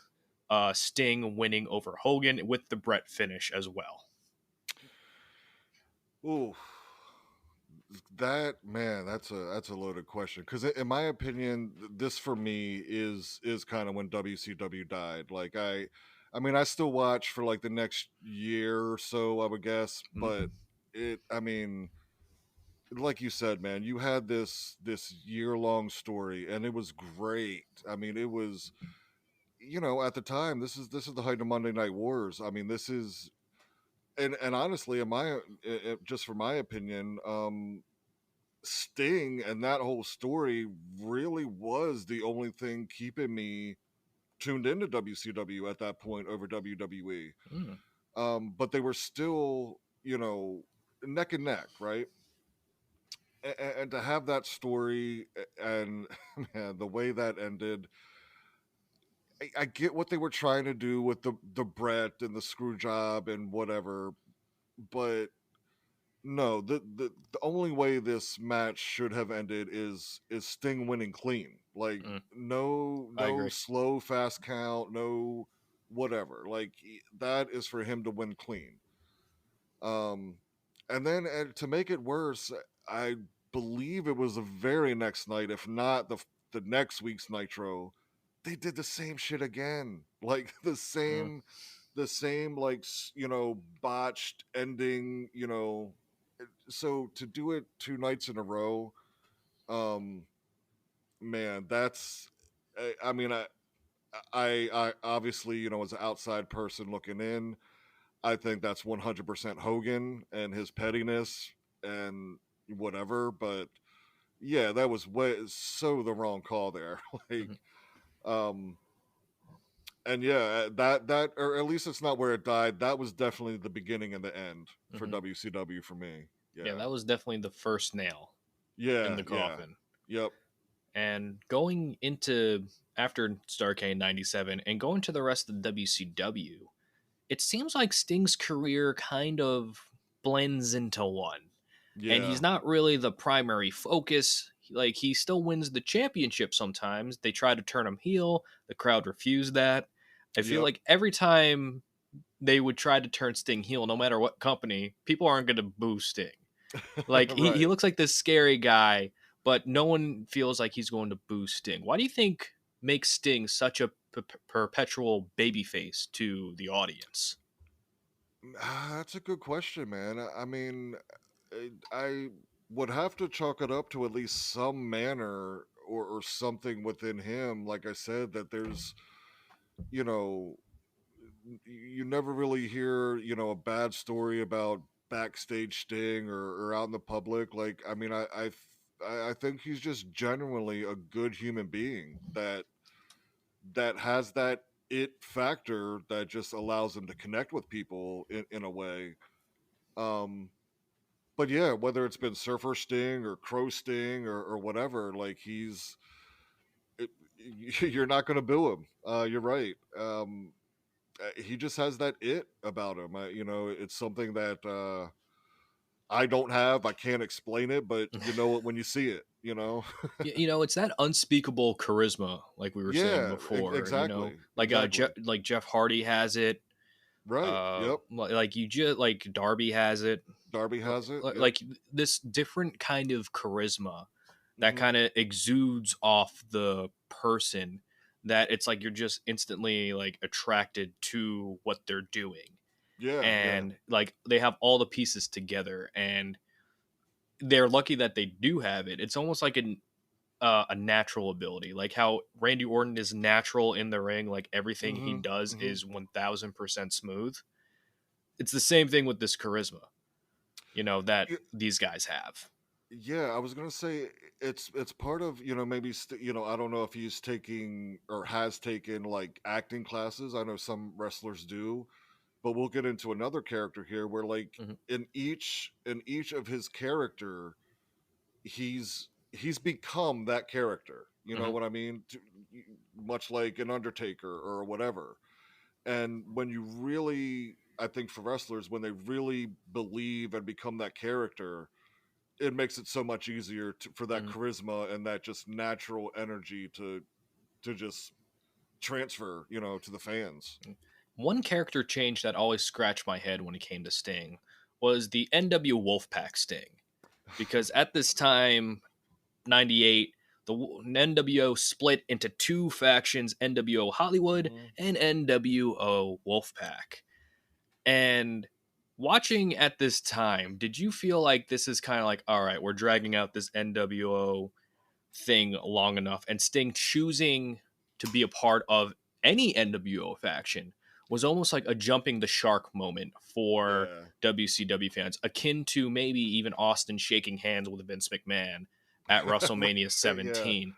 Sting winning over Hogan with the Brett finish as well? Ooh, that man, that's a loaded question. Because in my opinion, this for me is kind of when WCW died. Like I mean, I still watch for like the next year or so, I would guess. But I mean, like you said, man, you had this year long story, and it was great. I mean, it was, at the time, this is the height of Monday Night Wars. I mean, this is, and honestly, in my just for my opinion, Sting and that whole story really was the only thing keeping me tuned into WCW at that point over WWE. Mm, But they were still, neck and neck, right? And to have that story and man, the way that ended, I get what they were trying to do with the Brett and the screw job and whatever, but no, the only way this match should have ended is Sting winning clean. Like mm, I no agree. slow fast count, no whatever. Like that is for him to win clean. Um and then to make it worse, I believe it was the very next night, if not the next week's Nitro, they did the same shit again. Like Mm, the same like botched ending, so to do it two nights in a row, um man, that's I mean I obviously, as an outside person looking in, I think that's 100% Hogan and his pettiness and whatever, but yeah, that was way so the wrong call there. Like mhm, um and yeah, that or at least it's not where it died. That was definitely the beginning and the end for mhm. WCW for me. Yeah, Yeah. that was definitely the first nail in Yeah, the yeah. coffin. Yep. And going into after Starrcade '97 and going to the rest of the WCW, it seems like Sting's career kind of blends into one. And Yeah. he's not really the primary focus. Like, he still wins the championship sometimes. They try to turn him heel. The crowd refused that. I feel Yep. like every time they would try to turn Sting heel, no matter what company, people aren't going to boo Sting. Like, he Right. looks like this scary guy, but no one feels like he's going to boo Sting. Why do you think makes Sting such a perpetual babyface to the audience? That's a good question, man. I mean, I would have to chalk it up to at least some manner or something within him. Like I said, that there's, you know, you never really hear, a bad story about backstage Sting or out in the public. Like, I mean, I think he's just genuinely a good human being that has that it factor that just allows him to connect with people in a way. Um, but yeah, whether it's been Surfer Sting or Crow Sting or whatever, like it, you're not going to boo him. You're right. He just has that it about him. It's something that I don't have. I can't explain it, but you know it when you see it. It's that unspeakable charisma, like we were saying Yeah, before. exactly, Like exactly. Like Jeff Hardy has it. Right. Yep. Like you just like Darby has it. Darby has it. Yep. Like this different kind of charisma that Mm-hmm. kind of exudes off the person, that it's like you're just instantly like attracted to what they're doing. Yeah, yeah. And like they have all the pieces together, and they're lucky that they do have it. It's almost like a natural ability, like how Randy Orton is natural in the ring, like everything he Mm-hmm. does Mm-hmm. is 1000% smooth. It's the same thing with this charisma, that these guys have. Yeah, I was gonna say it's part of, maybe I don't know if he's taking or has taken like acting classes. I know some wrestlers do, but we'll get into another character here where like Mhm, in each of his character, he's become that character. You know mhm, what I mean? Much like an Undertaker or whatever. And when you really, I think for wrestlers, when they really believe and become that character, it makes it so much easier for that mhm. charisma and that just natural energy to just transfer, to the fans. One character change that always scratched my head when it came to Sting was the NW Wolfpack Sting, because at this time, 98, the NWO split into two factions, NWO Hollywood Mhm. and NWO Wolfpack. And watching at this time, did you feel like this is kind of like, all right, we're dragging out this NWO thing long enough, and Sting choosing to be a part of any NWO faction was almost like a jumping the shark moment for Yeah. WCW fans, akin to maybe even Austin shaking hands with Vince McMahon at WrestleMania Right, yeah. 17.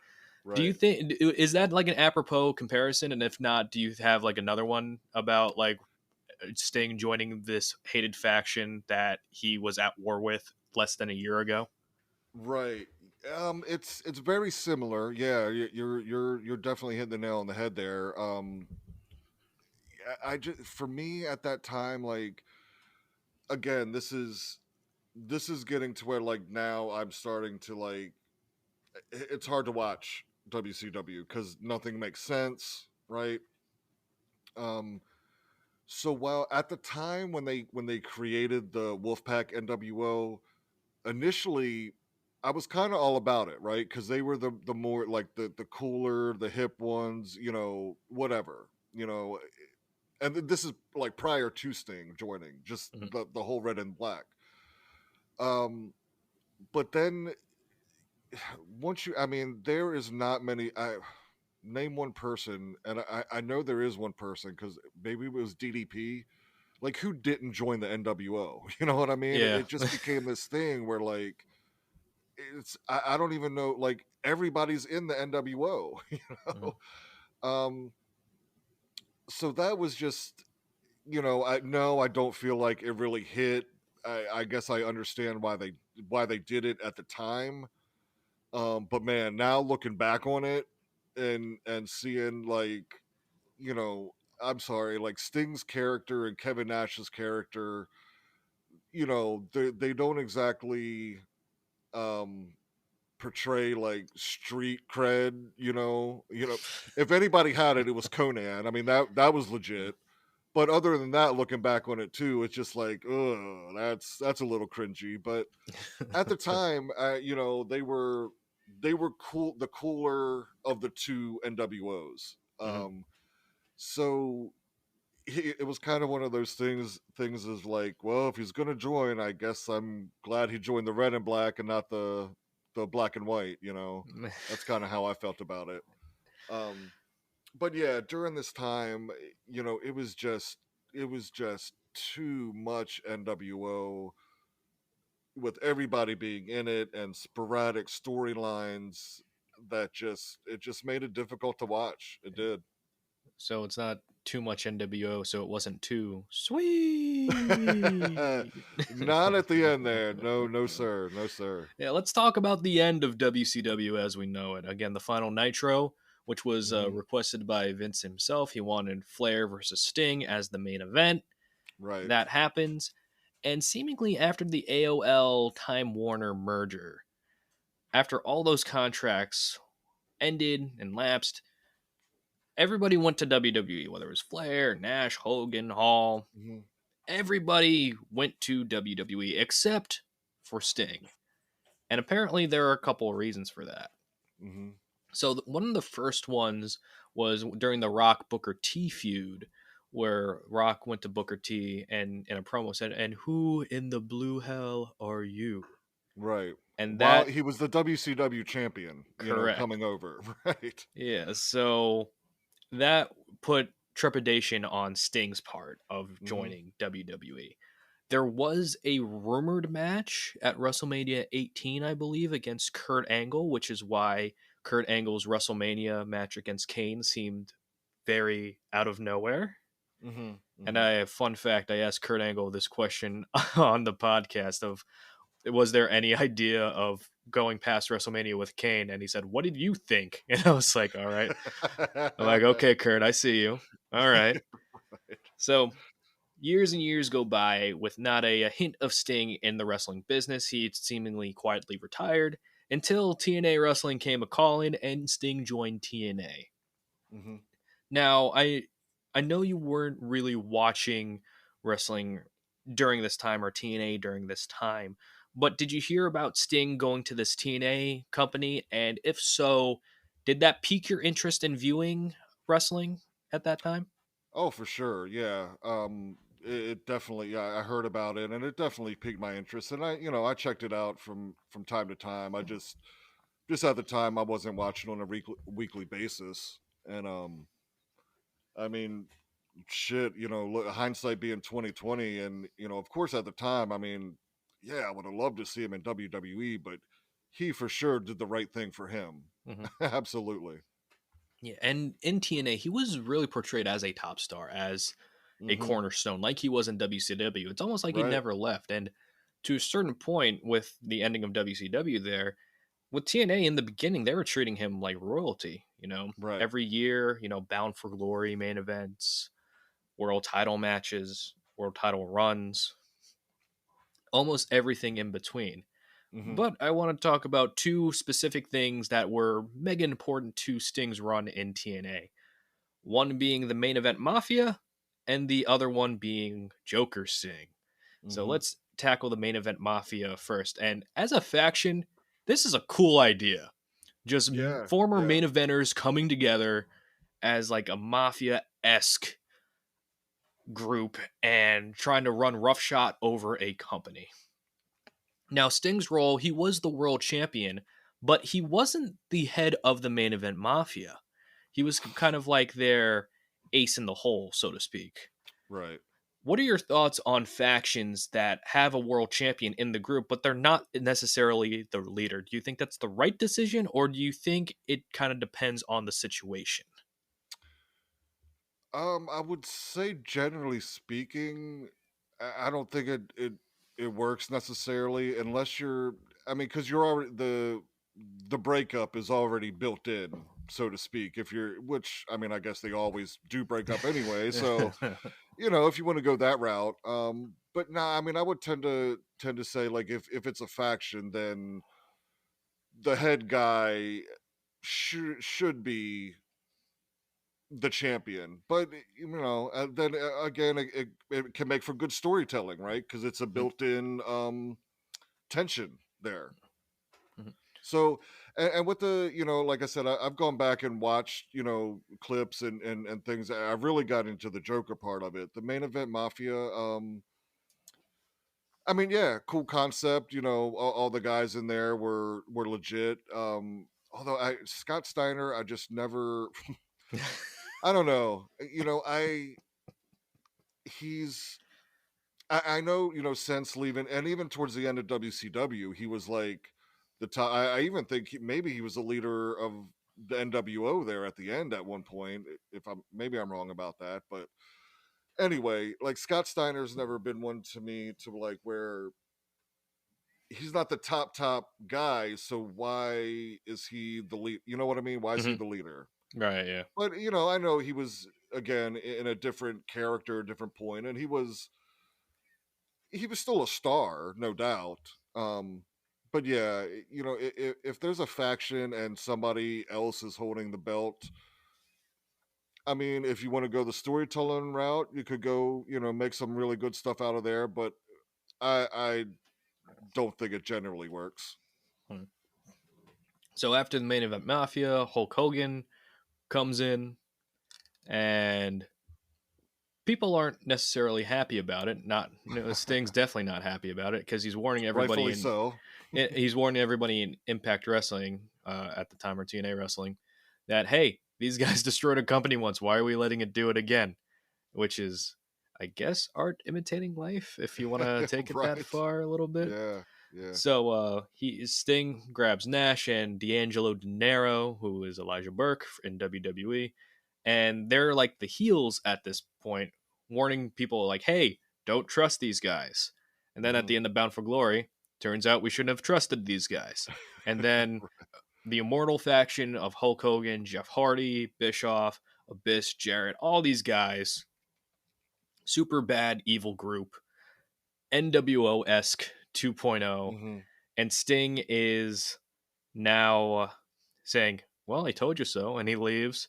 Do you Right. think, is that like an apropos comparison? And if not, do you have like another one about like Sting joining this hated faction that he was at war with less than a year ago? Right. It's very similar. Yeah, you're definitely hitting the nail on the head there. I just, for me at that time, like, again, this is getting to where like now I'm starting to like it's hard to watch WCW because nothing makes sense, right? Um, so while at the time when they created the Wolfpack NWO, initially I was kind of all about it, right? Because they were the more like the cooler, the hip ones, whatever, and this is like prior to Sting joining, just Mhm. the whole red and black. Um, but then once I mean, there is not many. I name one person, and I know there is one person because maybe it was DDP. Like, who didn't join the NWO? You know what I mean? Yeah. It just became this thing where like I don't even know, like everybody's in the NWO. Mhm. Um, so that was just, I no, I don't feel like it really hit. I guess I understand why they did it at the time. But man, now looking back on it and seeing like, you know, I'm sorry, like Sting's character and Kevin Nash's character, they don't exactly um portray like street cred, if anybody had it, it was Conan. I mean, that was legit. But other than that, looking back on it too, it's just like, oh, that's a little cringy. But at the time, they were cool, the cooler of the two NWOs. Mhm. So it was kind of one of those things is like, well, if he's gonna join, I guess I'm glad he joined the red and black and not the black and white. That's kind of how I felt about it. Um, but yeah, during this time, it was just too much NWO with everybody being in it and sporadic storylines that it just made it difficult to watch. It did. So it's not too much NWO, so it wasn't too sweet. Not at the end there. No, no, sir. No, sir. Yeah, let's talk about the end of WCW as we know it. Again, the final Nitro, which was Hmm. requested by Vince himself. He wanted Flair versus Sting as the main event. Right. That happens. And seemingly after the AOL Time Warner merger, after all those contracts ended and lapsed, everybody went to WWE, whether it was Flair, Nash, Hogan, Hall. Hmm. Everybody went to WWE except for Sting. And apparently there are a couple of reasons for that. Mm-hmm. So one of the first ones was during the Rock Booker T feud, where Rock went to Booker T and in a promo said, "And who in the blue hell are you?" Right. And While that he was the WCW champion, correct, coming over. Right. yeah. So that put trepidation on Sting's part of Mm-hmm. joining WWE. There was a rumored match at WrestleMania 18, I believe, against Kurt Angle, which is why Kurt Angle's WrestleMania match against Kane seemed very out of nowhere. Mm-hmm. And Mm-hmm. I fun fact, I asked Kurt Angle this question on the podcast of was there any idea of going past WrestleMania with Kane? And he said, "What did you think?" And I was like, "All right." I'm like, "Okay, Kurt, I see you. All right." So years and years go by with not a hint of Sting in the wrestling business. He seemingly quietly retired until TNA Wrestling came a calling and Sting joined TNA. Mm-hmm. Now, I know you weren't really watching wrestling during this time or TNA during this time, but did you hear about Sting going to this TNA company? And if so, did that pique your interest in viewing wrestling at that time? Oh, for sure. Yeah. It definitely. Yeah, I heard about it, and it definitely piqued my interest. And I checked it out from time to time. I just at the time I wasn't watching on a weekly basis, and I mean, shit. Look, hindsight being 2020, and of course, at the time, I mean, yeah, I would have loved to see him in WWE, but he for sure did the right thing for him. Mhm. Absolutely. Yeah, and in TNA, he was really portrayed as a top star, as a Hmm. cornerstone, like he was in WCW. It's almost like he Right. never left. And to a certain point, with the ending of WCW, there with TNA in the beginning, they were treating him like royalty. Right. Every year, Bound for Glory main events, world title matches, world title runs, almost everything in between. Hmm. But I want to talk about two specific things that were mega important to Sting's run in TNA. One being the main event Mafia, and the other one being Joker Sting. So Hmm. let's tackle the main event Mafia first. And as a faction, this is a cool idea. Just Yeah. former Yeah. main eventers coming together as like a mafia esque group and trying to run roughshod over a company. Now, Sting's role, he was the world champion, but he wasn't the head of the main event Mafia. He was kind of like their ace in the hole, so to speak. Right. What are your thoughts on factions that have a world champion in the group, but they're not necessarily the leader? Do you think that's the right decision, or do you think it kind of depends on the situation? I would say generally speaking, I don't think it works necessarily unless you're. I mean, because you're already the breakup is already built in, so to speak. If you're, which I mean, I guess they always do break up anyway. So if you want to go that route, but nah, I mean, I would tend to say like if it's a faction, then the head guy should be the champion. But then again, it can make for good storytelling, right? Because it's a built-in tension there. Mhm. So, and with the like I said, I've gone back and watched clips and things. I've really got into the Joker part of it. The main event Mafia. I mean, yeah, cool concept. All the guys in there were legit. Although Scott Steiner, I just never. I don't know. He's I know, since leaving, and even towards the end of WCW, he was like the top. I even think maybe he was the leader of the NWO there at the end at one point. If I'm wrong about that, but anyway, like Scott Steiner's never been one to me to like where he's not the top guy. So why is he the lead? You know what I mean? Why is he Mhm. the leader? Right, yeah. But I know he was again in a different character, a different point, and he was still a star, no doubt. But yeah, if there's a faction and somebody else is holding the belt, I mean, if you want to go the storytelling route, you could go, make some really good stuff out of there. But I don't think it generally works. Hmm. So after the main event Mafia, Hulk Hogan comes in, and people aren't necessarily happy about it. Not Sting's definitely not happy about it because he's warning everybody Rightfully so. in Impact Wrestling at the time, or TNA Wrestling, that hey, these guys destroyed a company once. Why are we letting it do it again? Which is, I guess, art imitating life, if you want to take it that Right. far a little bit. Yeah. Yeah. So Sting grabs Nash and D'Angelo Dinero, who is Elijah Burke in WWE, and they're like the heels at this point, warning people like, "Hey, don't trust these guys." And then at Hmm. the end of Bound for Glory, turns out we shouldn't have trusted these guys. And then the Immortal faction of Hulk Hogan, Jeff Hardy, Bischoff, Abyss, Jarrett, all these guys, super bad evil group, NWO esque 2.0, Hmm. and Sting is now saying, "Well, I told you so," and he leaves.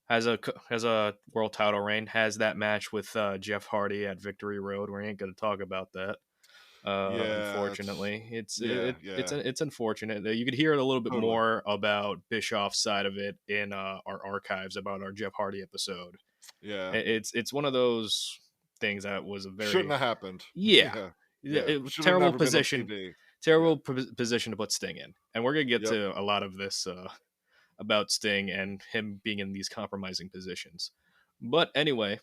Has a world title reign. Has that match with Jeff Hardy at Victory Road. We ain't going to talk about that. Yeah. Unfortunately, Yeah. Yeah. it's unfortunate. You could hear it a little bit Totally. more about Bischoff's side of it in our archives about our Jeff Hardy episode. Yeah. It's one of those things that was a Shouldn't very have happened. yeah, Yeah. Yeah. it was Should have terrible never been on position, TV. Yeah. position to put Sting in, and we're gonna get Yep. to a lot of this about Sting and him being in these compromising positions. But anyway,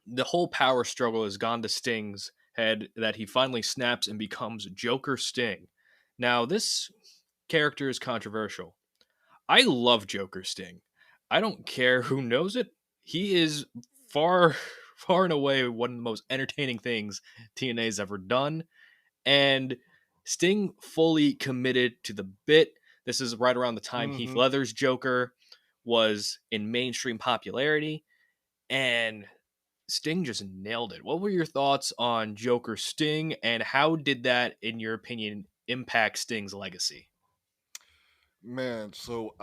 the whole power struggle has gone to Sting's head that he finally snaps and becomes Joker Sting. Now, this character is controversial. I love Joker Sting. I don't care who knows it. He is far, far and away one of the most entertaining things TNA's ever done. And Sting fully committed to the bit. This is right around the time Heath Hmm. Ledger's Joker was in mainstream popularity. And Sting just nailed it. What were your thoughts on Joker Sting, and how did that, in your opinion, impact Sting's legacy? Man, so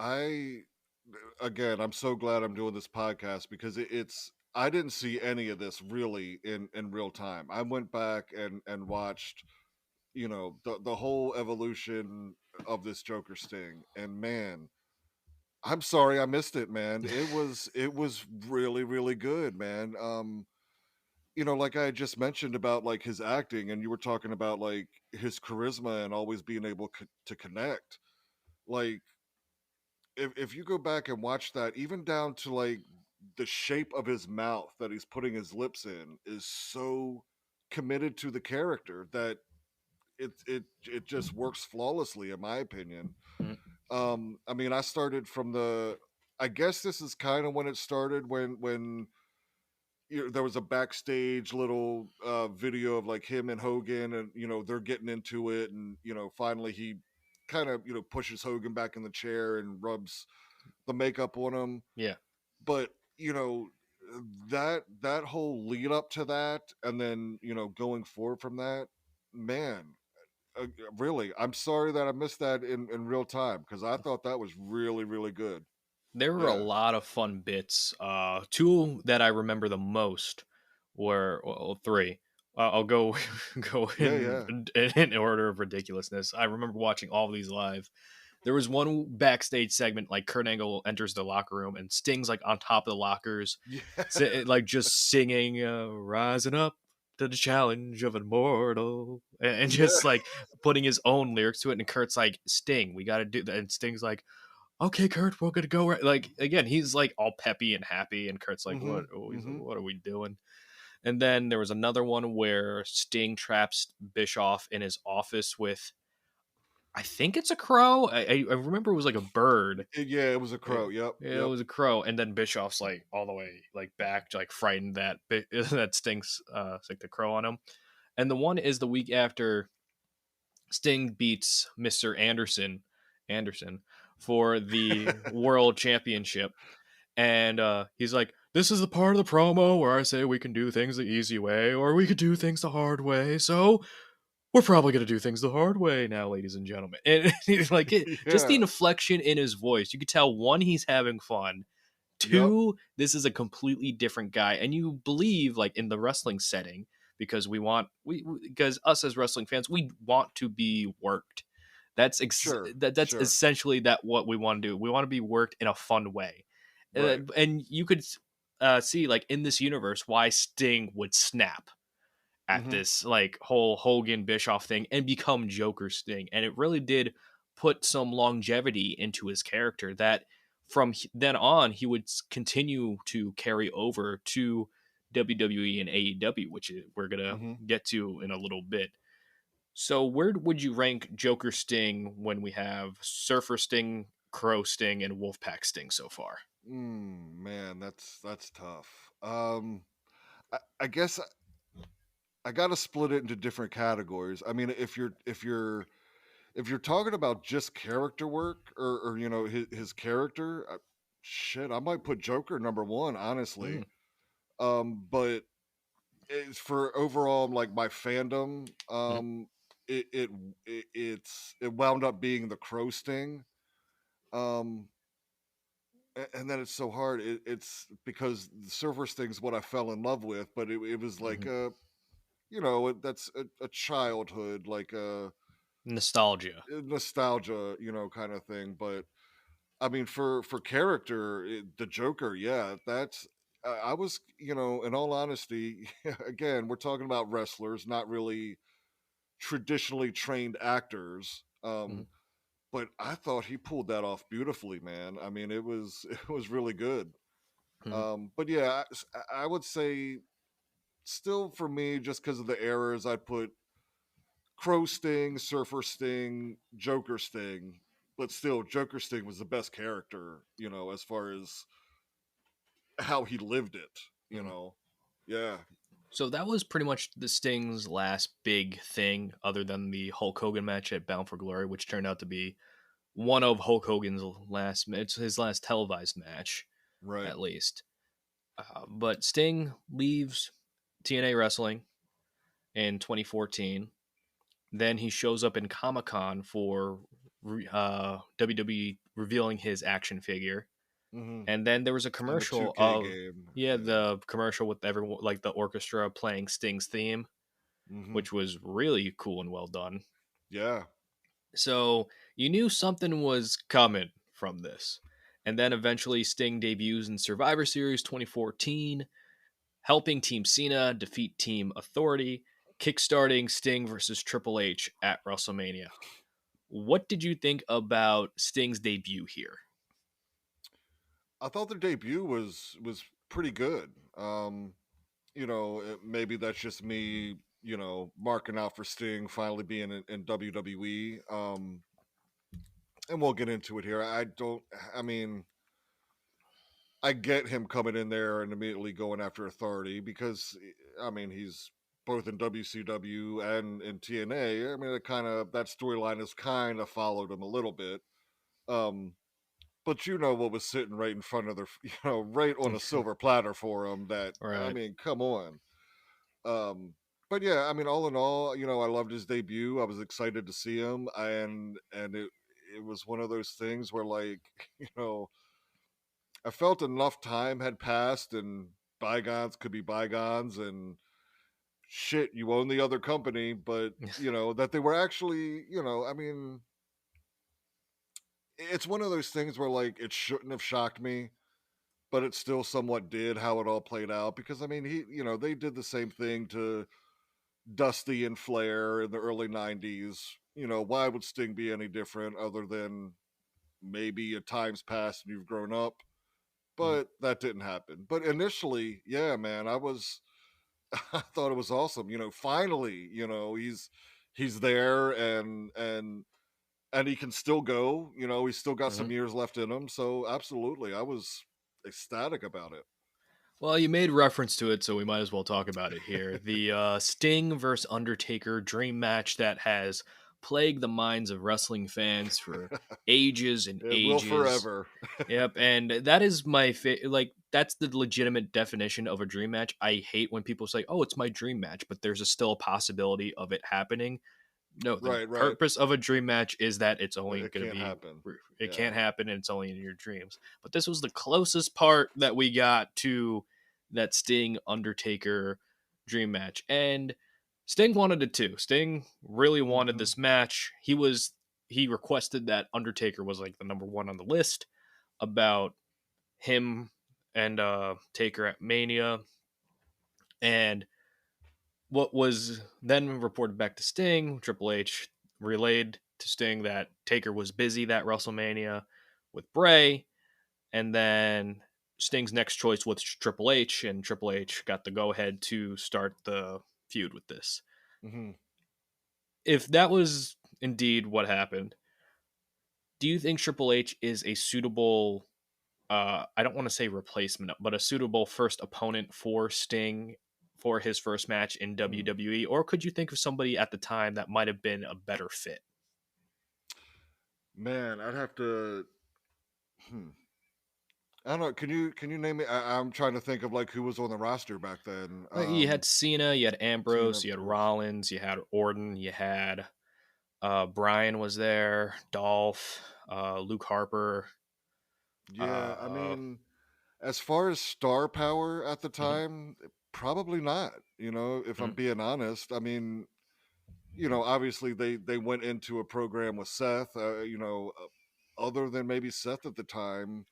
again, I'm so glad I'm doing this podcast because it's I didn't see any of this really in real time. I went back and watched, the whole evolution of this Joker Sting, and man, I'm sorry I missed it, man. It was really really good, man. Like I just mentioned about like his acting, and you were talking about like his charisma and always being able to connect. Like if you go back and watch that, even down to like the shape of his mouth that he's putting his lips in is so committed to the character that it just works flawlessly in my opinion. Mm, I mean, I started from the I guess this is kind of when it started when there was a backstage little video of like him and Hogan, and they're getting into it, and finally he kind of pushes Hogan back in the chair and rubs the makeup on him. yeah, But that whole lead up to that, and then going forward from that, man, uh, really, I'm sorry that I missed that in real time because I thought that was really really good. there were a Yeah. lot of fun bits. Two that I remember the most were, well, three. I'll go go Yeah. Yeah. in order of ridiculousness. I remember watching all of these live. There was one backstage segment like Kurt Angle enters the locker room and Sting's like on top of the lockers, Yeah. like just singing "Rising Up to the Challenge of Immortal," and Yeah. just like putting his own lyrics to it. And Kurt's like, "Sting, we got to do that," and Sting's like, "Okay, Kurt, we're gonna go." Like again, he's like all peppy and happy, and Kurt's like, Hmm. "What? Oh, he's like, Hmm. what are we doing?" And then there was another one where Sting traps Bischoff in his office with, I think it's a crow. I remember it was like a bird. Yeah, it was a Yeah, crow. Yep. it Yep. was a crow, and then Bischoff's like all the way like back, like frightened that that Sting's like the crow on him. And the one is the week after Sting beats Mister Anderson for the World Championship, and he's like, "This is the part of the promo where I say we can do things the easy way, or we could do things the hard way. So we're probably going to do things the hard way now, ladies and gentlemen." And he's like, just the Yeah. inflection in his voice, you could tell, one, he's having fun. Yep. Two, this is a completely different guy, and you believe like in the wrestling setting because because us as wrestling fans, we want to be worked. Sure, That's sure. essentially that what we want to do. We want to be worked in a fun way, Right. and you could see like in this universe why Sting would snap at Mhm. this like whole Hogan Bischoff thing and become Joker Sting, and it really did put some longevity into his character that from then on he would continue to carry over to WWE and AEW, which we're gonna Mhm. get to in a little bit. So where would you rank Joker Sting when we have Surfer Sting, Crow Sting, and Wolfpack Sting so far? Man, that's tough. I guess I got to split it into different categories. I mean, if you're talking about just character work or you know his character, shit, I might put Joker number one, honestly. Mm, But it's for overall like my fandom. mhm, It it, it wound up being the Crow Sting. Um, and then it's so hard. It's because the Surfer Sting's what I fell in love with, but it was like mhm. a you know that's a childhood like Nostalgia. a nostalgia you know kind of thing. But I mean for character, the Joker, yeah, that's. I was, you know, in all honesty, again, we're talking about wrestlers, not really traditionally trained actors. Mhm, But I thought he pulled that off beautifully, man. I mean, it was it was really good. mhm, But yeah, I would say still for me, just because of the errors, I'd put Crow Sting, Surfer Sting, Joker Sting. But still, Joker Sting was the best character, you know, as far as how he lived it, you mhm. know. Yeah. So that was pretty much the Sting's last big thing, other than the Hulk Hogan match at Bound for Glory, which turned out to be one of Hulk Hogan's last. It's his last televised match, Right. at least. But Sting leaves TNA Wrestling in 2014. Then he shows up in Comic Con for WWE revealing his action figure. Hmm. And then there was a And the commercial 2K of, game. yeah, Yeah. the commercial with everyone, like the orchestra playing Sting's theme, Hmm. which was really cool and well done. Yeah. So you knew something was coming from this. And then eventually Sting debuts in Survivor Series 2014, helping Team Cena defeat Team Authority, kickstarting Sting versus Triple H at WrestleMania. What did you think about Sting's debut here? I thought their debut was pretty good. You know, maybe that's just me, you know, marking out for Sting finally being in WWE. And we'll get into it here. I don't. I mean, I get him coming in there and immediately going after Authority because, I mean, he's both in WCW and in TNA. I mean, it kind of that storyline has kind of followed him a little bit. Um, but you know what was sitting right in front of their, you know, right on a silver platter for him. That I Right. mean, come on. Um, but yeah, I mean, all in all, you know, I loved his debut. I was excited to see him, and it was one of those things where like, you know, I felt enough time had passed and bygones could be bygones and shit, you own the other company, but you know, that they were actually, you know, I mean, it's one of those things where like it shouldn't have shocked me, but it still somewhat did how it all played out because I mean, he, you know, they did the same thing to Dusty and Flair in the early 90s. You know, why would Sting be any different other than maybe a time's passed and you've grown up? Mhm, But that didn't happen. But initially, yeah, man, I was I thought it was awesome. You know, finally, you know, he's there and he can still go. You know, he's still got mhm. some years left in him. So absolutely, I was ecstatic about it. Well, you made reference to it, so we might as well talk about it here. The Sting versus Undertaker dream match that has plagued the minds of wrestling fans for ages and It will ages. forever. Yep, and that is my like that's the legitimate definition of a dream match. I hate when people say, "Oh, it's my dream match," but there's still a possibility of it happening. No, the Right, right. purpose of a dream match is that it's only It going to can't be happen. it Yeah. can't happen and it's only in your dreams. But this was the closest part that we got to that Sting Undertaker dream match. And Sting wanted it too. Sting really wanted Hmm. this match. He was he requested that Undertaker was like the number one on the list about him and Taker at Mania. And what was then reported back to Sting, Triple H relayed to Sting that Taker was busy that WrestleMania with Bray, and then Sting's next choice was Triple H, and Triple H got the go ahead to start the feud with this. Mm-hmm. If that was indeed what happened, do you think Triple H is a suitable, I don't want to say replacement, but a suitable first opponent for Sting for his first match in WWE? Or could you think of somebody at the time that might have been a better fit? Man, I'd have to. Hmm. I don't know. Can you name me? I'm trying to think of like who was on the roster back then. You had Cena, you had Cena, Ambrose, of you had course. Rollins, you had Orton, you had Bryan was there, Dolph, Luke Harper. Yeah, I Uh, mean, as far as star power at the mhm, time, probably not. If I'm mhm, being honest, I mean, obviously they went into a program with Seth. Other than maybe Seth at the time,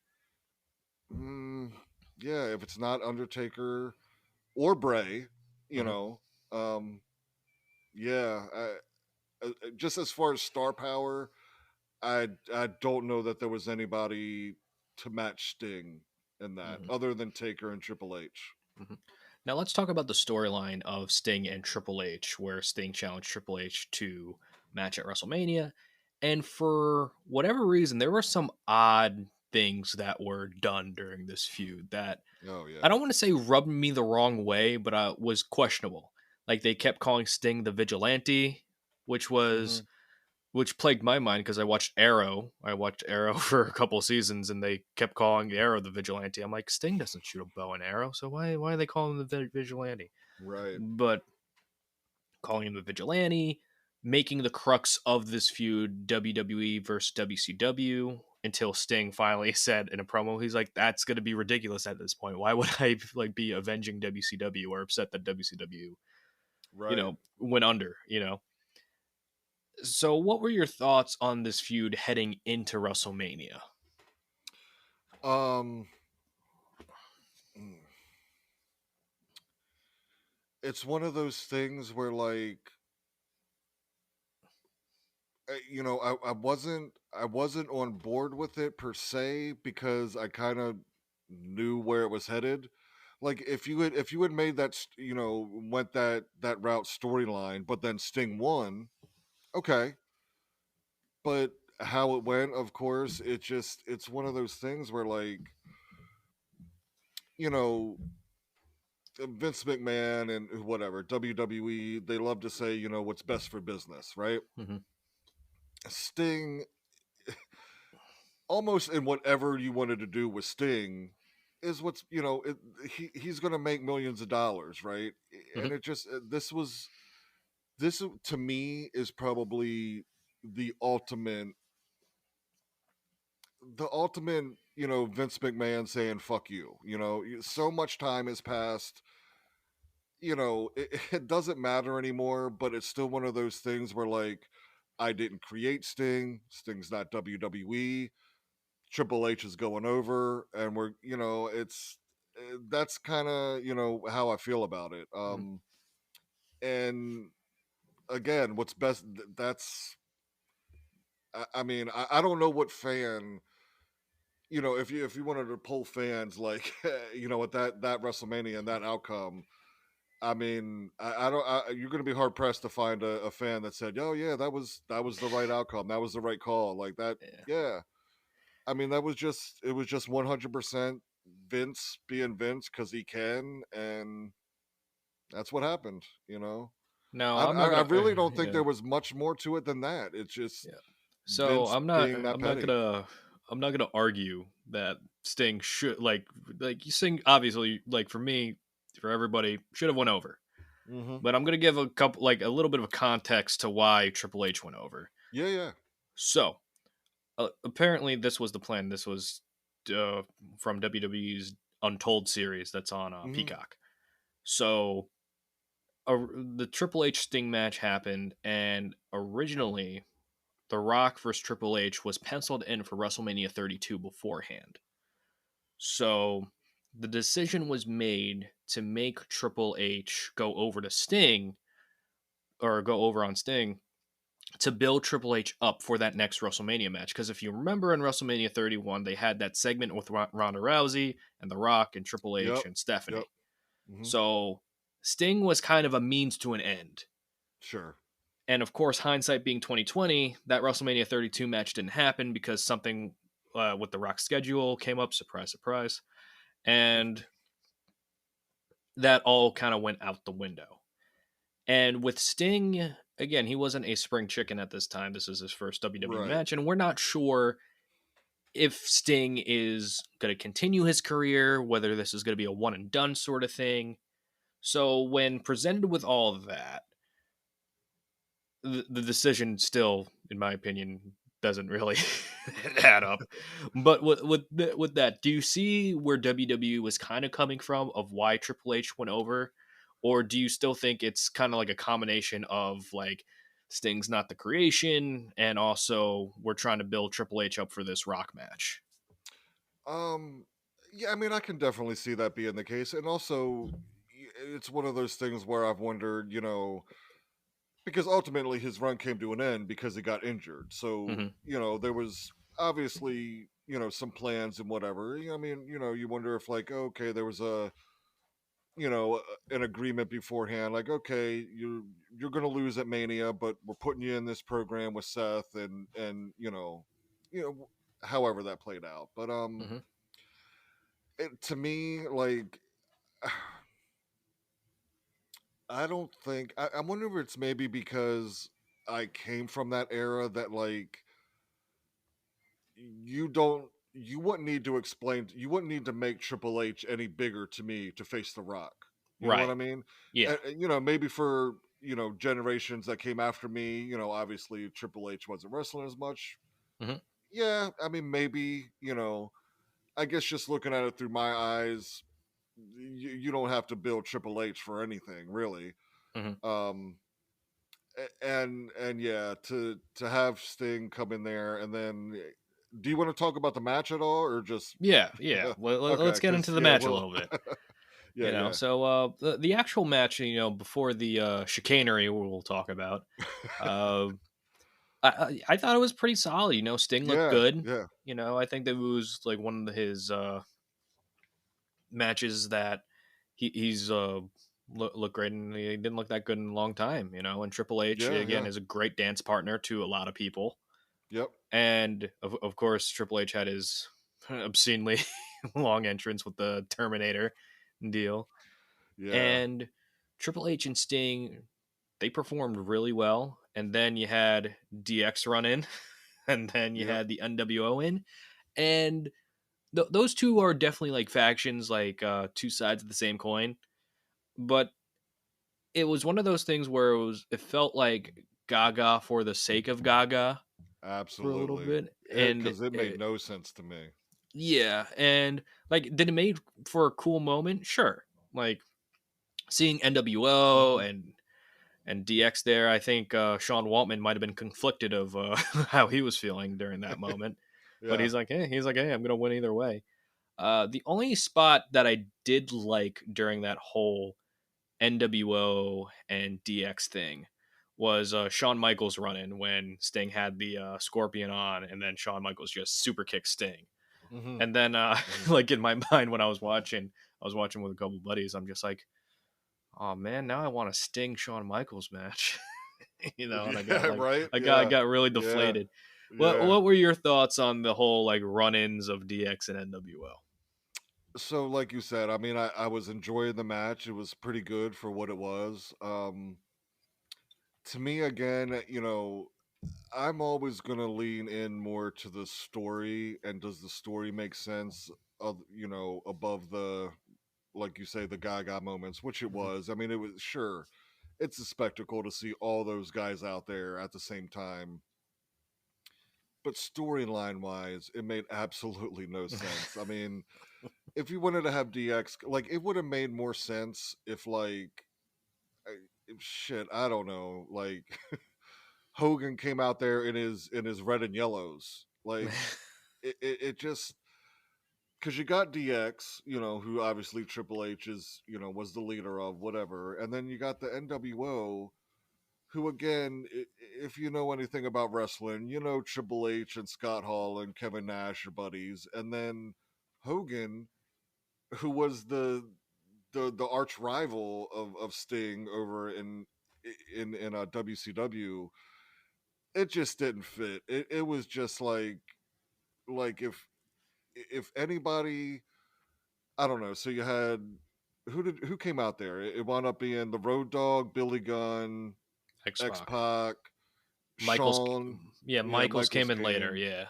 mm, yeah, if it's not Undertaker or Bray, you mhm, know, um, yeah, just as far as star power, I don't know that there was anybody to match Sting in that, mhm, other than Taker and Triple H. mhm. Now let's talk about the storyline of Sting and Triple H, where Sting challenged Triple H to match at WrestleMania, and for whatever reason, there were some odd things that were done during this feud that Oh I yeah. don't want to say rubbed me the wrong way, but was questionable. Like they kept calling Sting the vigilante, which Hmm. was which plagued my mind because I watched Arrow. I watched Arrow for a couple seasons, and they kept calling Arrow the vigilante. I'm like, Sting doesn't shoot a bow and arrow, so why are they calling him the vigilante? Right. But calling him the vigilante, making the crux of this feud WWE versus WCW until Sting finally said in a promo, he's like, "That's going to be ridiculous at this point. Why would I like be avenging WCW or upset that WCW, Right. went under?" So, what were your thoughts on this feud heading into WrestleMania? Um. mm, It's one of those things where like I wasn't on board with it per se because I kind of knew where it was headed. Like if you had made that went that route storyline, but then Sting won, okay. But how it went, of course, it's one of those things where like you know Vince McMahon and whatever WWE, they love to say what's best for business, right? Hmm. Sting, almost in whatever you wanted to do with Sting, is what's he's going to make millions of dollars, right? And Hmm. it just this to me is probably the ultimate the ultimate Vince McMahon saying fuck you. So much time has passed. It doesn't matter anymore, but it's still one of those things where like I didn't create Sting. Sting's not WWE. Triple H is going over, and we're it's that's kind of how I feel about it. And again, what's best? That's I mean I don't know what fan if you wanted to pull fans like at that WrestleMania and that outcome. I mean, I don't. You're going to be hard pressed to find a fan that said, "Oh yeah, that was the right outcome. That was the right call." Like that. Yeah. Yeah. I mean, it was just 100% Vince being Vince because he can, and that's what happened. No, I, I'm not I I gonna. really don't think Yeah, there was much more to it than that. It's just yeah. So Vince being that I'm not petty. gonna. I'm not gonna argue that Sting should like you sing. Obviously, like for me, for everybody, should have went over. Hmm. But I'm gonna give a couple, like a little bit of a context to why Triple H went over. Yeah, yeah. So apparently, this was the plan. This was uh, from WWE's Untold series that's on Hmm. Peacock. So the Triple H Sting match happened, and originally The Rock versus Triple H was penciled in for WrestleMania 32 beforehand. So the decision was made to make Triple H go over to Sting, or go over on Sting, to build Triple H up for that next WrestleMania match. Because if you remember in WrestleMania 31, they had that segment with Ronda Rousey and The Rock and Triple H Yep. and Yep. Stephanie. Hmm. So Sting was kind of a means to an end. Sure. And of course, hindsight being 2020, that WrestleMania 32 match didn't happen because something with The Rock's schedule came up. Surprise, surprise. And that all kind of went out the window. And with Sting, again, he wasn't a spring chicken at this time. This is his first WWE Right. match, and we're not sure if Sting is going to continue his career, whether this is going to be a one and done sort of thing. So, when presented with all of that, the decision still, in my opinion, doesn't really add up. But with that, do you see where WWE was kind of coming from of why Triple H went over, or do you still think it's kind of like a combination of like Sting's not the creation, and also we're trying to build Triple H up for this Rock match? Um, yeah, I mean, I can definitely see that being the case, and also it's one of those things where I've wondered, because ultimately his run came to an end because he got injured. So, Hmm. there was obviously, some plans and whatever. I mean, you wonder if like, okay, there was an agreement beforehand, like, okay, you're gonna lose at Mania, but we're putting you in this program with Seth, and you know, however that played out. But Hmm. to me, like, I don't think I wonder if it's maybe because I came from that era that like you wouldn't need to explain, you wouldn't need to make Triple H any bigger to me to face The Rock. You know what Right. I mean? Yeah. Maybe for generations that came after me, obviously Triple H wasn't wrestling as much. Hmm. Yeah, I mean maybe I guess just looking at it through my eyes, you don't have to build Triple H for anything really. Hmm. Um, and yeah, to have Sting come in there, and then do you want to talk about the match at all, or just Yeah. Yeah. Well, okay? let's get Because into the yeah, match a well, little bit. yeah, yeah, So the actual match, before the chicanery we'll talk about, uh, I thought it was pretty solid. Sting looked yeah, good. yeah, I think that it was like one of his matches that he's looked great, and he didn't look that good in a long time. And Triple H yeah, again yeah, is a great dance partner to a lot of people, yep, and of course Triple H had his obscenely long entrance with the Terminator deal. yeah, And Triple H and Sting, they performed really well. And then you had DX run in, and then you yep. had the NWO in, and those two are definitely like factions, like two sides of the same coin. But it was one of those things where it felt like Gaga for the sake of Gaga for a little Absolutely. bit, It and because it made no sense to me. yeah, and like did it made for a cool moment? Sure, like seeing NWO Hmm. and DX there. I think Sean Waltman might have been conflicted of how he was feeling during that moment, but Yeah. he's like, hey, I'm gonna win either way. The only spot that I did like during that whole NWO and DX thing was Shawn Michaels running when Sting had the Scorpion on, and then Shawn Michaels just super kicked Sting. Hmm. And then, Hmm. like in my mind when I was watching with a couple buddies. I'm just like, oh man, now I want a Sting Shawn Michaels match. And Yeah. Right. I Yeah. got really Yeah. deflated. Yeah. What were your thoughts on the whole like run-ins of DX and NWO? So, like you said, I mean, I was enjoying the match. It was pretty good for what it was. To me, again, I'm always gonna lean in more to the story, and does the story make sense? Above the, like you say, the Gaga moments, which it Mhm. was. I mean, it was sure, it's a spectacle to see all those guys out there at the same time. But storyline wise, it made absolutely no sense. I mean, if you wanted to have DX, like it would have made more sense if like, shit, I don't know, like Hogan came out there in his red and yellows. Like it just because you got DX, who obviously Triple H was the leader of whatever, and then you got the NWO, who again, if you know anything about wrestling, Triple H and Scott Hall and Kevin Nash are buddies, and then Hogan, who was the arch rival of Sting over in WCW. It just didn't fit. It was just like if anybody, I don't know. So you had who came out there? It wound up being the Road Dogg, Billy Gunn, X X Pac. Pac, Michaels, Shawn, yeah, yeah, Michaels Michaels came in later. came. Yeah,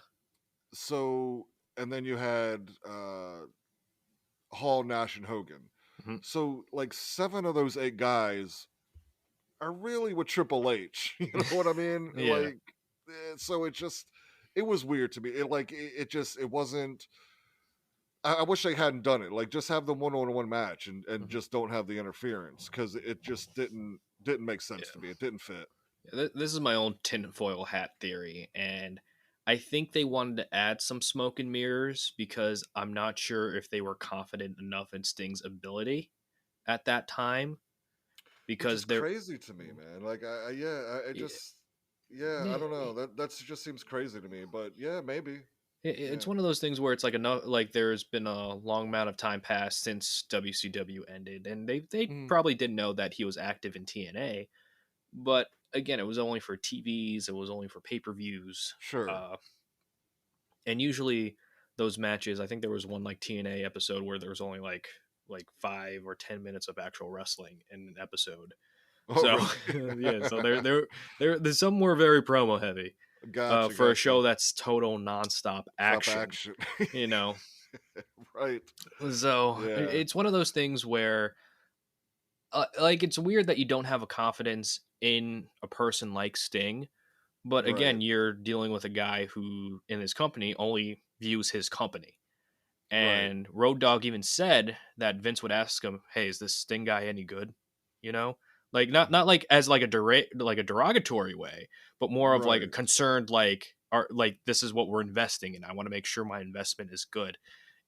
So and then you had Hall, Nash, and Hogan. hmm So like 7 of those 8 guys are really with Triple H. You know what I mean? yeah. So it was weird to me. It wasn't. I wish they hadn't done it. Like, just have the one-on-one match and Mhm. just don't have the interference because it just didn't make sense to Yeah. me. It didn't fit. This is my own tinfoil hat theory, and I think they wanted to add some smoke and mirrors because I'm not sure if they were confident enough in Sting's ability at that time Which is because they're crazy to me, man. Like, I yeah, just, yeah, I don't know. That just seems crazy to me. But yeah, maybe. it's Yeah. one of those things where it's like enough like there's been a long amount of time passed since WCW ended, and they Mm, probably didn't know that he was active in TNA. But again, it was only for TVs, it was only for pay-per-views. sure. Uh, and usually those matches, I think there was one like TNA episode where there was only like 5 or 10 minutes of actual wrestling in an episode. Oh, So really? yeah, so there's some more very promo heavy Gotcha, for a gotcha. show that's total nonstop Stop action. action. You know, Right. so Yeah. it's one of those things where like it's weird that you don't have a confidence in a person like Sting. But Right. again, you're dealing with a guy who, in his company, only views his company. Right. And Road Dogg even said that Vince would ask him, "Hey, is this Sting guy any good?" You know, like not like as like like a derogatory way, but more of like a Right. concerned like this is what we're investing in. I want to make sure my investment is good.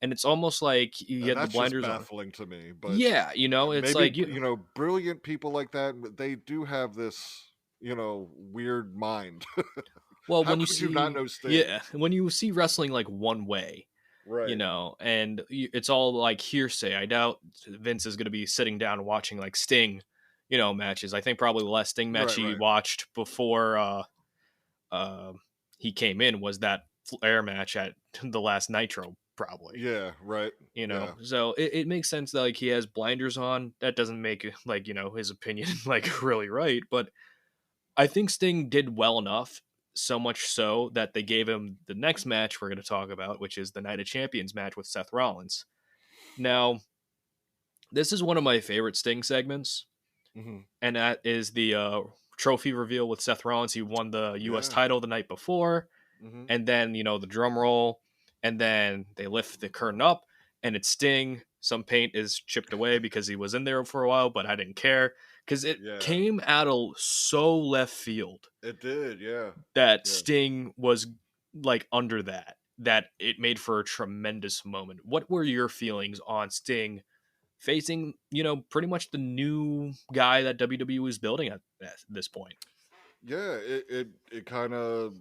And it's almost like you And had the that's just blinders on. baffling to me. But Yeah, it's maybe like you. brilliant people like that, they do have this weird mind. Well, How when you could you not see know Sting? yeah, when you see wrestling like one way, Right. and it's all like hearsay. I doubt Vince is going to be sitting down and watching like Sting, matches. I think probably the last Sting match Right. he Right. watched before uh, he came in was that Flair match at the last Nitro, probably. Yeah. Right. Yeah. So it makes sense that like he has blinders on. That doesn't make like his opinion like really right, but I think Sting did well enough, so much so that they gave him the next match we're going to talk about, which is the Night of Champions match with Seth Rollins. Now, this is one of my favorite Sting segments, Hmm. and that is the trophy reveal with Seth Rollins. He won the U.S. Yeah. title the night before, Hmm. and then the drum roll, and then they lift the curtain up, and it's Sting. Some paint is chipped away because he was in there for a while, but I didn't care because it Yeah. came out of so left field It did. Yeah. that Yeah. Sting was like under that it made for a tremendous moment. What were your feelings on Sting facing, pretty much the new guy that WWE is building at this point? Yeah. It kind of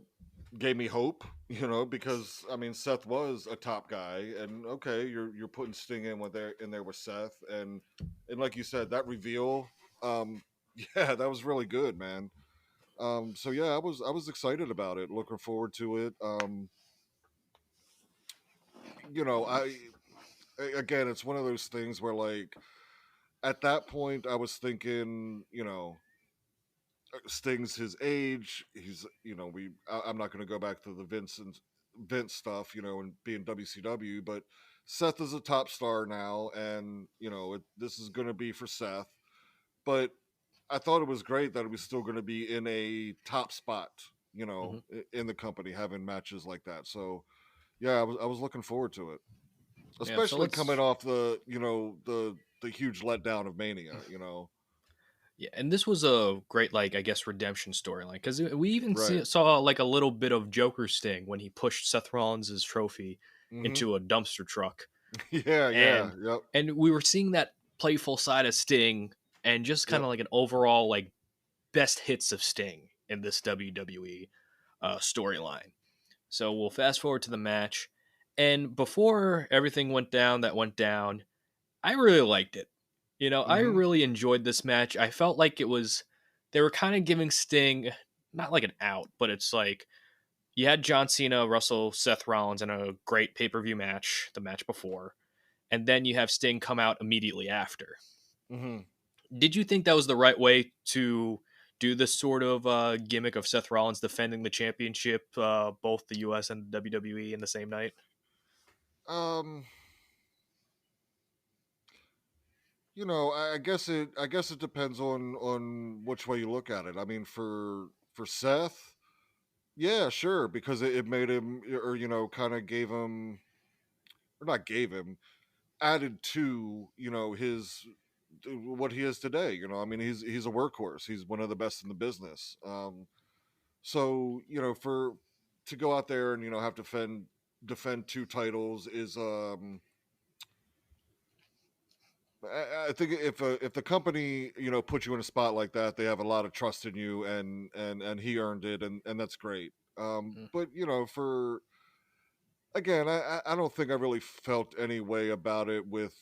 gave me hope, because I mean Seth was a top guy, and okay, you're putting Sting in there with Seth, and like you said, that reveal, um, yeah, that was really good, man. So yeah, I was excited about it, looking forward to it. I again, it's one of those things where like at that point I was thinking, Sting's his age. He's I'm not going to go back to the Vince stuff, and being WCW, but Seth is a top star now, and this is going to be for Seth. But I thought it was great that it was still going to be in a top spot, Hmm in the company having matches like that. So yeah, I was looking forward to it, Yeah, so especially coming let's off the huge letdown of Mania. Yeah, and this was a great, like, I guess, redemption storyline because we even Right. saw like a little bit of Joker Sting when he pushed Seth Rollins' trophy Hmm. into a dumpster truck, Yeah, yeah, and yep. we were seeing that playful side of Sting, and just kind Yep. of like an overall like best hits of Sting in this WWE storyline. So we'll fast forward to the match, and before everything went down that went down, I really liked it. I Hmm. really enjoyed this match. I felt like it was they were kind of giving Sting not like an out, but it's like you had John Cena wrestle Seth Rollins in a great pay-per-view match, the match before, and then you have Sting come out immediately after. Hmm. Did you think that was the right way to do this sort of gimmick of Seth Rollins defending the championship, both the US and the WWE in the same night? Um, I guess it depends on which way you look at it. I mean, for Seth, yeah, sure, because it made him, or kind of gave him, or not gave him, added to his what he is today. I mean, he's a workhorse. He's one of the best in the business. So for to go out there and have to defend two titles is I think if the company puts you in a spot like that, they have a lot of trust in you, and he earned it, and that's great. Mm. But for again, I don't think I really felt any way about it with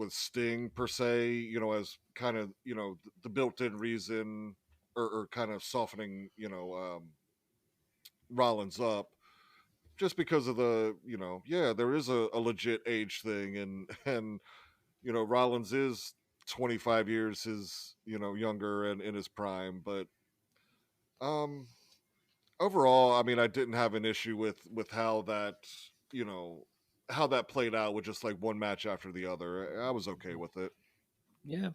Sting per se. As kind of the built-in reason, or kind of softening Rollins up, just because of the yeah, there is a legit age thing, and Rollins is 25 years his younger and in his prime, but um overall, I mean, I didn't have an issue with how that you know how that played out with just like one match after the other. I was okay with it. Yeah,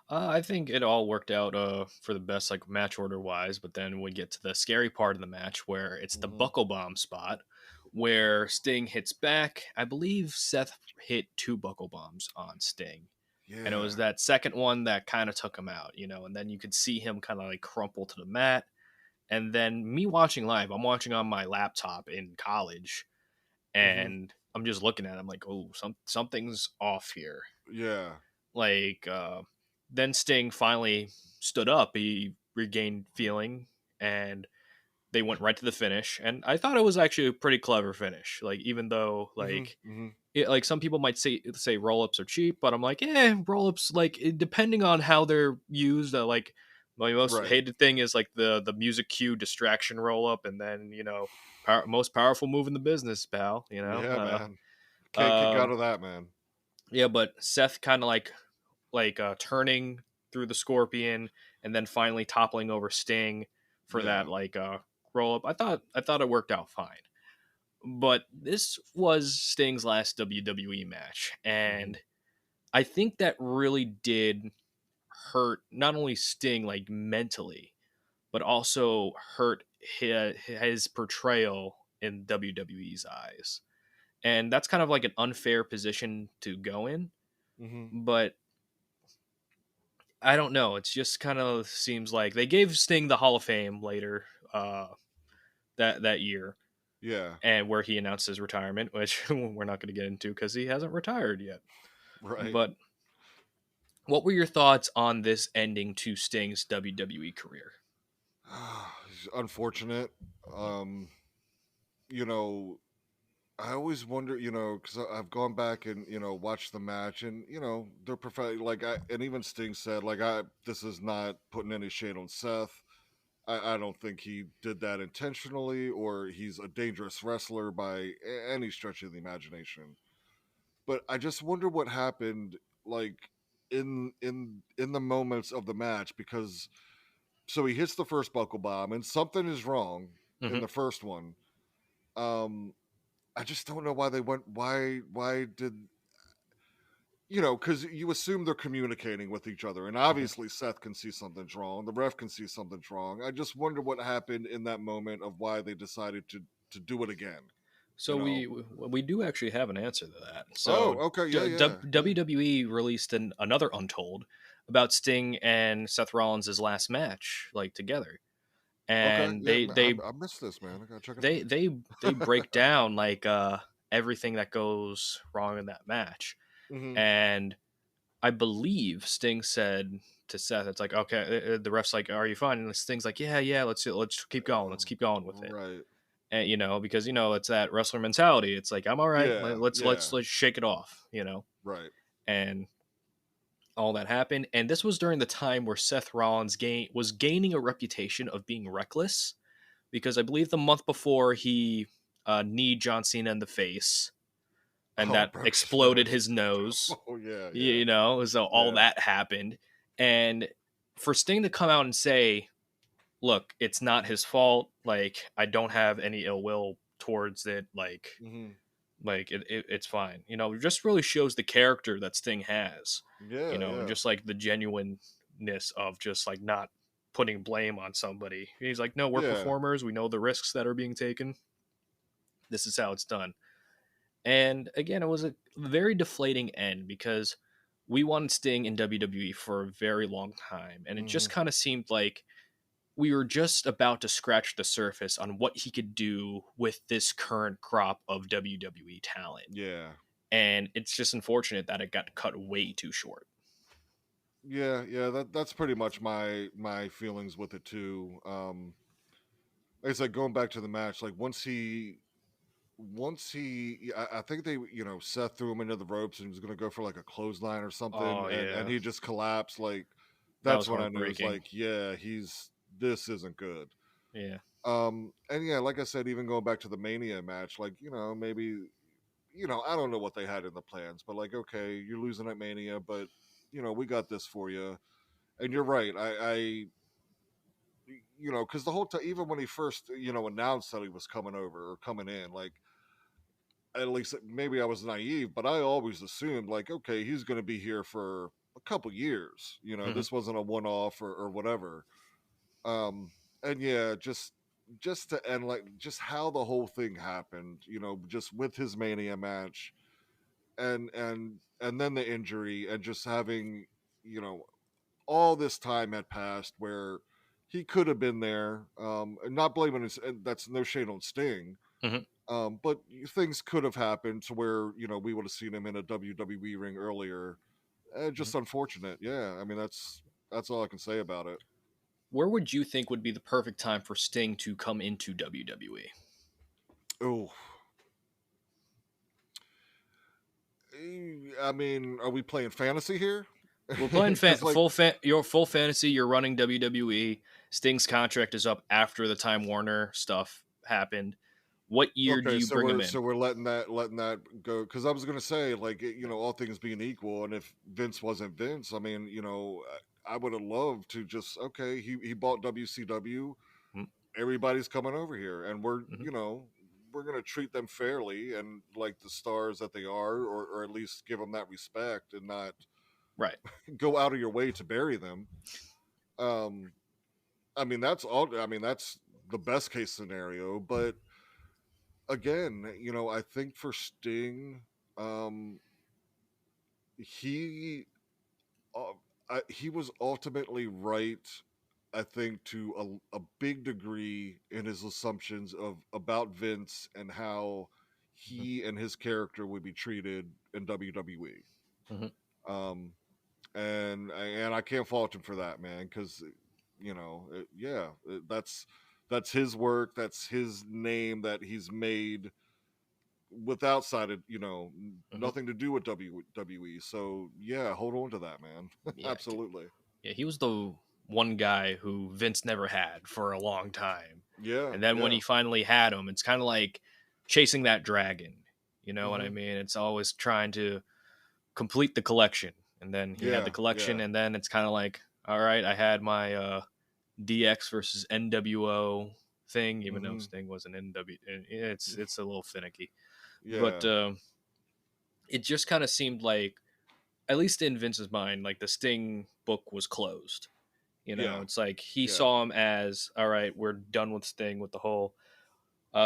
I think it all worked out for the best, like match order wise. But then we get to the scary part of the match where it's the Hmm. buckle bomb spot where Sting hits back. I believe Seth hit two buckle bombs on Sting. And it Yeah. was that second one that kind of took him out, and then you could see him kind of like crumple to the mat. And then me watching live, I'm watching on my laptop in college, Hmm. and I'm just looking at it. I'm like, oh, something's off here. Yeah. Like, then Sting finally stood up. He regained feeling, and they went right to the finish. And I thought it was actually a pretty clever finish. Like, even though Hmm. like Hmm. like some people might say roll ups are cheap, but I'm like, roll ups like depending on how they're used. Like my most Right. hated thing is like the music cue distraction roll up, and then most powerful move in the business, pal. Yeah, man. Can't kick out Um, of that, man. yeah, but Seth kind of turning through the Scorpion and then finally toppling over Sting for Yeah. that roll up. I thought it worked out fine. But this was Sting's last WWE match, Hmm. and I think that really did hurt not only Sting like mentally, but also hurt his portrayal in WWE's eyes. And that's kind of like an unfair position to go in, Hmm. but I don't know. It's just kind of seems like they gave Sting the Hall of Fame later that year, Yeah. and where he announced his retirement, which we're not going to get into because he hasn't retired yet. Right. But what were your thoughts on this ending to Sting's WWE career? Unfortunate. Um, you know, I always wonder, because I've gone back and watched the match, and they're perfect. Like and even Sting said, like this is not putting any shade on Seth. I don't think he did that intentionally, or he's a dangerous wrestler by any stretch of the imagination. But I just wonder what happened, like in the moments of the match, because so he hits the first buckle bomb, and something is wrong in Hmm. the first one. Um, I just don't know why they went. Why did because you assume they're communicating with each other, and Hmm. obviously Seth can see something's wrong. The ref can see something's wrong. I just wonder what happened in that moment of why they decided to do it again. You So know. we do actually have an answer to that. Oh, So okay, yeah, yeah, yeah. WWE released another Untold, about Sting and Seth Rollins' last match, like together, Okay, and yeah, they they I missed this, man. I gotta check it they out. they they break down like everything that goes wrong in that match, Hmm. and I believe Sting said to Seth, "It's like okay." The ref's like, "Are you fine?" And Sting's like, "Yeah, yeah. Let's keep going. Let's keep going with it." Right. And because it's that wrestler mentality. It's like I'm all right. Yeah, Let's shake it off. right. And all that happened. And this was during the time where Seth Rollins was gaining a reputation of being reckless because I believe the month before he kneed John Cena in the face and Oh, that broke his exploded nose. his nose. Oh, yeah, yeah, So all yeah. that happened. And for Sting to come out and say, look, it's not his fault. Like, I don't have any ill will towards it. Hmm. It's fine. It just really shows the character that Sting has, Yeah, and yeah, just like the genuineness of just like not putting blame on somebody. He's like, no, we're yeah. performers. We know the risks that are being taken. This is how it's done. And again, it was a very deflating end because we wanted Sting in WWE for a very long time. And it Hmm. just kind of seemed like we were just about to scratch the surface on what he could do with this current crop of WWE talent. Yeah. And it's just unfortunate that it got cut way too short. Yeah, yeah, that's pretty much my feelings with it too. Like I said, going back to the match, like I think they, Seth threw him into the ropes and he was going to go for like a clothesline or something, Oh and yeah, he just collapsed. Like that that's was when I knew it was heartbreaking. like, yeah, this isn't good. Yeah. And yeah, like I said, even going back to the Mania match, like maybe I don't know what they had in the plans, but like, okay, you're losing at Mania, but we got this for you. And you're right, I because the whole time, even when he first, announced that he was coming over or coming in, like at least maybe I was naive, but I always assumed like, okay, he's going to be here for a couple years. Hmm. This wasn't a one off or whatever. Um, and yeah, just to end like just how the whole thing happened, just with his Mania match and then the injury and just having, you know, all this time had passed where he could have been there. And not blaming his, and that's no shade on Sting. Hmm. But things could have happened to where we would have seen him in a WWE ring earlier. Hmm. Just unfortunate. Yeah, I mean that's all I can say about it. Where would you think would be the perfect time for Sting to come into WWE? Oh, I mean, are we playing fantasy here? We're playing Because like, your full fantasy. You're running WWE. Sting's contract is up after the Time Warner stuff happened. What year do okay, you so bring him we're in? letting that go because I was gonna say like all things being equal, and if Vince wasn't Vince, I mean I would have loved to just okay he bought WCW, everybody's coming over here, and Mm-hmm. we're gonna treat them fairly and like the stars that they are, or at least give them that respect and not Right. go out of your way to bury them. Um, I mean that's all. I mean that's the best case scenario, but again, I think for Sting, um, he uh, he was ultimately right. I think to a big degree in his assumptions of about Vince and how he and his character would be treated in WWE. Mm-hmm. Um, and I can't fault him for that, man, because yeah, that's his work, that's his name that he's made without sided, Mm-hmm. nothing to do with WWE. So yeah, hold on to that, man. Yeah. Absolutely. Yeah. He was the one guy who Vince never had for a long time, Yeah, and then when yeah. he finally had him, it's kind of like chasing that dragon. You know what I Hmm. mean? It's always trying to complete the collection, and then he had the Yeah, collection, yeah. and then it's kind of like, all right, I had my DX versus NWO thing, even though Hmm. Sting was an NW. It's a little finicky, but Yeah, it just kind of seemed like, at least in Vince's mind, like the Sting book was closed. yeah, It's like he yeah. saw him as, all right, we're done with Sting with the whole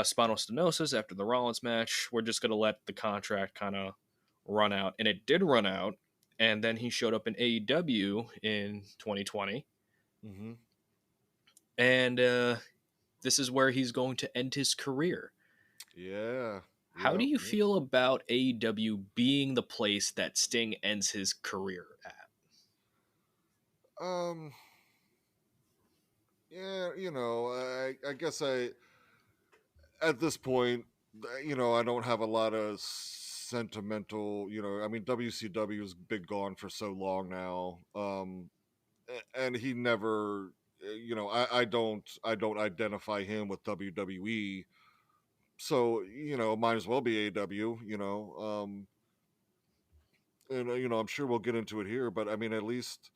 spinal stenosis after the Rollins match. We're just gonna let the contract kind of run out, and it did run out. and then he showed up in AEW in 2020, Mm-hmm. and this is where he's going to end his career. Yeah. How do Yep. you Yep. feel about AEW being the place that Sting ends his career at? Um. Yeah. I guess at this point, I don't have a lot of sentimental. I mean, WCW has been gone for so long now. And he never. I don't identify him with WWE. So might as well be AW. And I'm sure we'll get into it here, but I mean, at least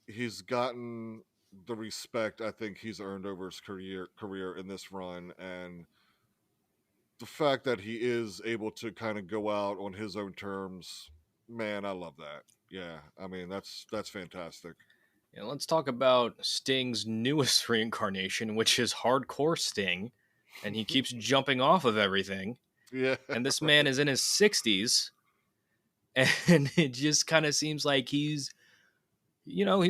he's gotten the respect I think he's earned over his career in this run, and the fact that he is able to kind of go out on his own terms, man, I love that. Yeah, I mean that's fantastic. And let's talk about Sting's newest reincarnation, which is Hardcore Sting, and he keeps jumping off of everything. Yeah, And this man right. is in his 60s, and it just kind of seems like he's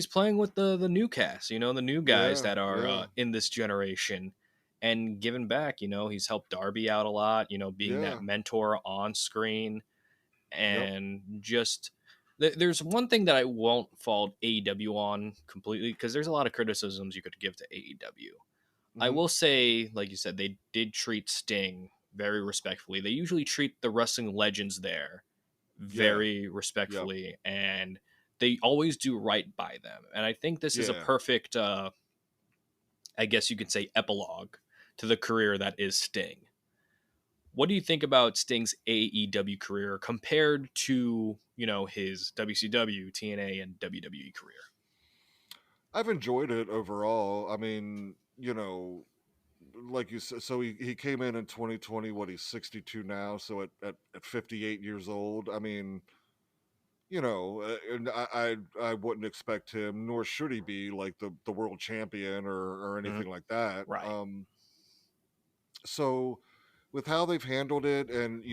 playing with the new cast, the new guys Yeah, that are yeah, in this generation, and giving back. He's helped Darby out a lot, being that yeah. mentor on screen, Yep. and just there's one thing that I won't fault AEW on completely, because there's a lot of criticisms you could give to AEW. I Hmm. will say, like you said, they did treat Sting very respectfully. They usually treat the wrestling legends there Yeah. very Yep. respectfully, and they always do right by them. And I think this is a Yeah. perfect, I guess you could say, epilogue to the career that is Sting. What do you think about Sting's AEW career compared to, his WCW, TNA, and WWE career? I've enjoyed it overall. I mean, like you said, so he came in 2020. What, he's 62 now, so at 58 years old, I mean, and I wouldn't expect him, nor should he be like the world champion or Mhm. anything like that. Right. So with how they've handled it, and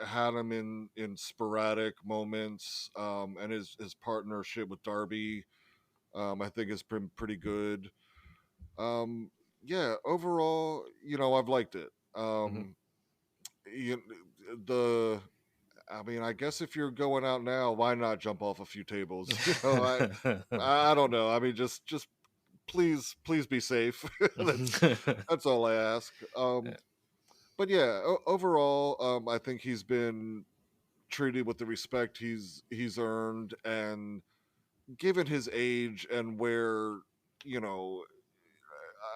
had him in sporadic moments, and his partnership with Darby, I think has been pretty good. Um, yeah, overall, I've liked it. Hmm. You, the I mean, I guess if you're going out now, why not jump off a few tables? I don't know. I mean, just please be safe. That's all I ask. But yeah, overall, I think he's been treated with the respect he's earned, and given his age and where, you know,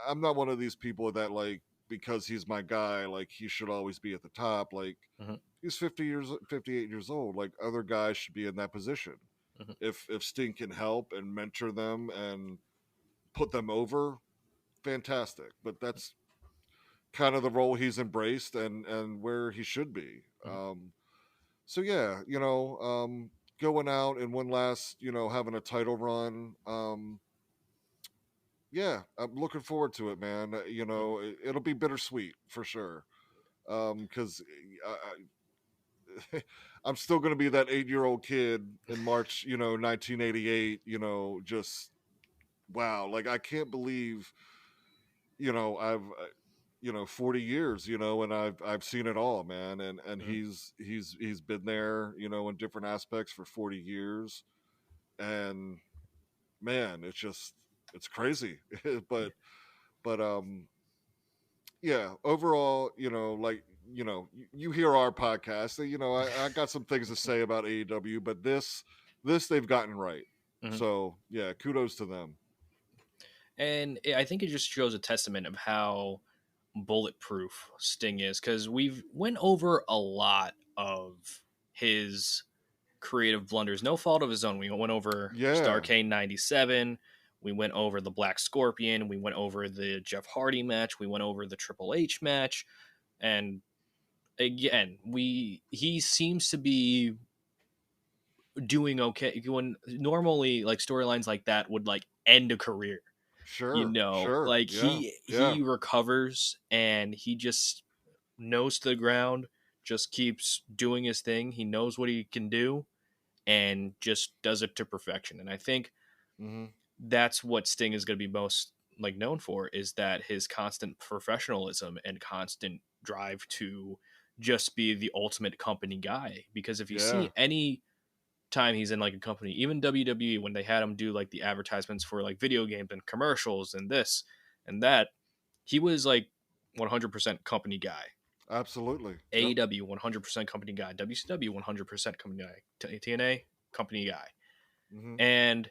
I'm not one of these people that, like, because he's my guy, like he should always be at the top. Like, Hmm. he's 58 years old. Like, other guys should be in that position. Hmm. If Sting can help and mentor them and put them over, fantastic. But that's kind of the role he's embraced, and where he should be. So yeah, going out and one last, having a title run. Yeah, I'm looking forward to it, man. It'll be bittersweet for sure. Because I'm still going to be that 8-year old kid in March, 1988. Just wow, like I can't believe, I've 40 years, and I've seen it all, man. And Hmm. he's been there, in different aspects for 40 years. And man, it's crazy. but but yeah, overall, like, you hear our podcast, I got some things to say about AEW, but this they've gotten right. Hmm. So yeah, kudos to them. And I think it just shows a testament of how bulletproof Sting is, because we've went over a lot of his creative blunders, no fault of his own. We went over Yeah, Starrcade '97. We went over the Black Scorpion. We went over the Jeff Hardy match. We went over the Triple H match. And again, he seems to be doing okay. When normally, like, storylines like that would, like, end a career. sure. Like, Yeah, he yeah. recovers, and he just nose to the ground, just keeps doing his thing. He knows what he can do and just does it to perfection. And I think Mm-hmm. that's what Sting is going to be most like known for, is that his constant professionalism and constant drive to just be the ultimate company guy. Because if you Yeah. see any time he's in like a company, even WWE, when they had him do like the advertisements for like video games and commercials and this and that, he was like 100% company guy. Absolutely. Yep. AEW 100% company guy, WCW 100% company guy, TNA company guy. Mm-hmm. And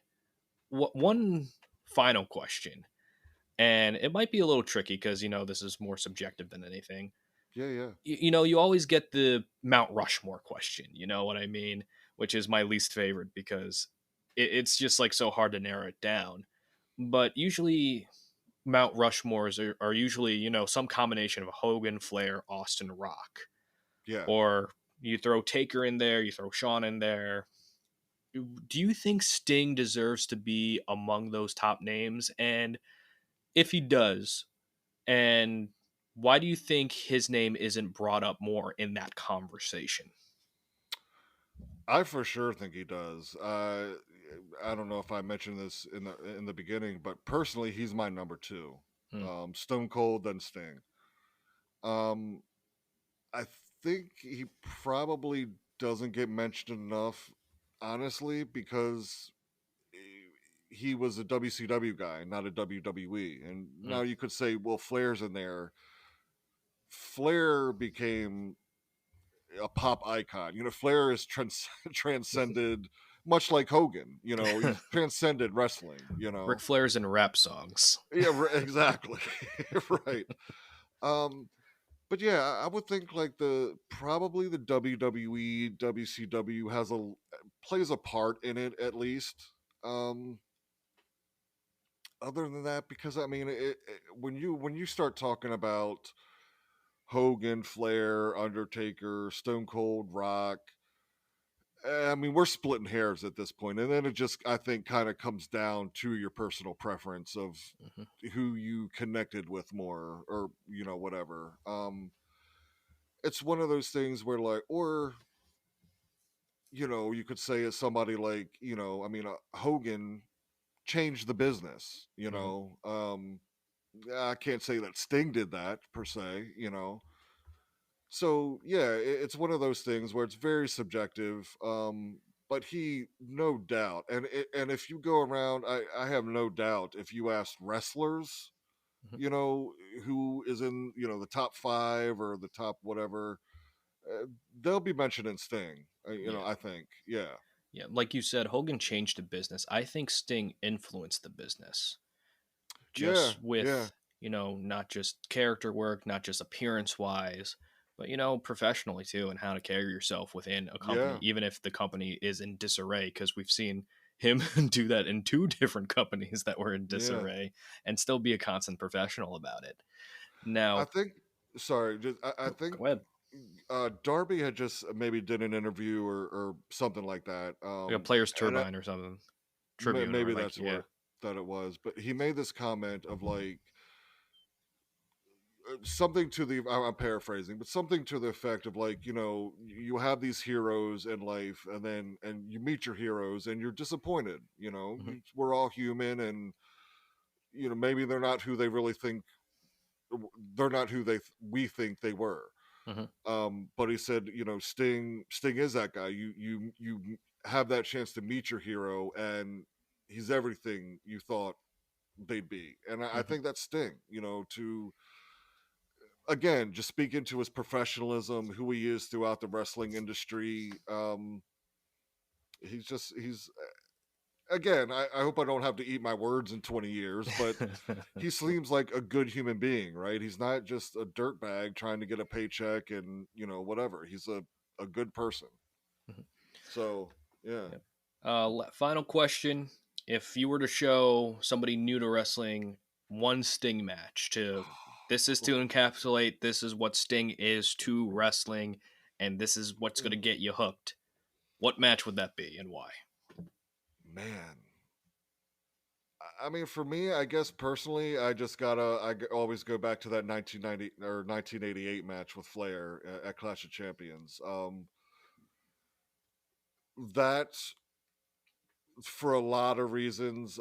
one final question, and it might be a little tricky because this is more subjective than anything. Yeah. Yeah. You always get the Mount Rushmore question, you know what I mean, which is my least favorite because it's just like so hard to narrow it down. But usually Mount Rushmores are usually some combination of Hogan, Flair, Austin, Rock, Yeah. or you throw Taker in there, you throw Shawn in there. Do you think Sting deserves to be among those top names? And if he does, and why do you think his name isn't brought up more in that conversation? I for sure think he does. I don't know if I mentioned this in the beginning, but personally, he's my number two. Hmm. Stone Cold, then Sting. Um, I think he probably doesn't get mentioned enough, honestly, because he was a WCW guy, not a WWE. And Hmm. now you could say, well, Flair's in there. Flair became a pop icon. Flair is transcended, much like Hogan. He's transcended wrestling. Ric Flair's in rap songs. Yeah, exactly, right. Um, but yeah, I would think like the probably the WWE WCW plays a part in it at least. Um, Other than that, because I mean, when you start talking about Hogan, Flair, Undertaker, Stone Cold, Rock, I mean, we're splitting hairs at this point, and then it just, I think, kind of comes down to your personal preference of Hmm. who you connected with more, or whatever. It's one of those things where, like, or you could say it's somebody like, I mean, Hogan changed the business. Hmm. I can't say that Sting did that per se. So yeah, it's one of those things where it's very subjective. But he, no doubt, and if you go around, I have no doubt, if you ask wrestlers, Hmm. you know, who is in the top five or the top whatever, uh, they'll be mentioning Sting. Yeah. I think, yeah, Yeah. Like you said, Hogan changed the business. I think Sting influenced the business yeah, just yeah, with, not just character work, not just appearance wise, but, professionally too, and how to carry yourself within a company, yeah, even if the company is in disarray, because we've seen him do that in two different companies that were in yeah. disarray and still be a constant professional about it. I Now, think. Sorry, just I think go ahead. Darby had just maybe did an interview or something like that. Like a player's And turbine or something. Tribune or maybe like, that's yeah. what that it was. But he made this comment of like something to the I'm paraphrasing, but something to the effect of like, you have these heroes in life, and you meet your heroes and you're disappointed. Hmm. We're all human, and maybe they're not who they really think. They're not who we think they were. Hmm. But he said, Sting is that guy. You have that chance to meet your hero, and he's everything you thought they'd be. And I Hmm. think that's Sting. To again just speak into his professionalism, who he is throughout the wrestling industry. He's again. I hope I don't have to eat my words in 20 years, but he seems like a good human being, right? He's not just a dirtbag trying to get a paycheck and whatever. He's a good person. So yeah. Yep. Final question. If you were to show somebody new to wrestling one Sting match this is to encapsulate, this is what Sting is to wrestling, and this is what's going to get you hooked, what match would that be and why? Man, I mean, for me, I guess personally, always go back to that 1990 or 1988 match with Flair at Clash of Champions. That for a lot of reasons,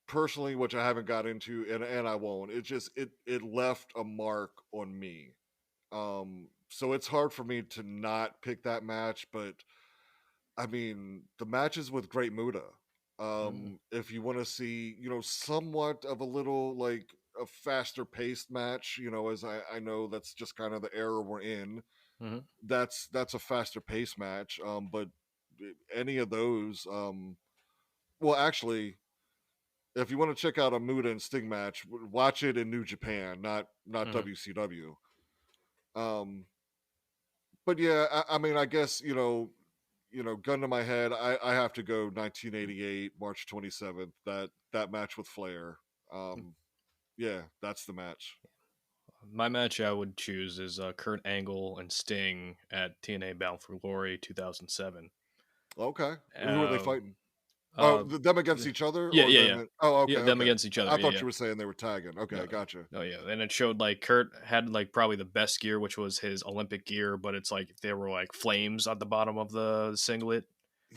personally, which I haven't got into, and I won't. It left a mark on me. So it's hard for me to not pick that match, but I mean, the matches with Great Muta. Mm-hmm. If you want to see, somewhat of a little like a faster paced match, as I know that's just kind of the era we're in. Mm-hmm. That's a faster paced match. But any of those, well, actually, if you want to check out a Muta and Sting match, watch it in New Japan, not Mm-hmm. WCW. Um, but yeah, I mean, I guess gun to my head, I have to go 1988, March 27th. That match with Flair. Um, yeah, that's the match. My match I would choose is Kurt Angle and Sting at TNA Bound for Glory 2007. Okay, who are they Um, fighting? Oh, uh, them against each other, yeah, or yeah, them? yeah, Oh, yeah. okay, Them okay. against each other. I Yeah, thought yeah. you were saying they were tagging. Okay, No, gotcha. no, yeah. And it showed like Kurt had like probably the best gear, which was his Olympic gear, but it's like there were like flames at the bottom of the singlet,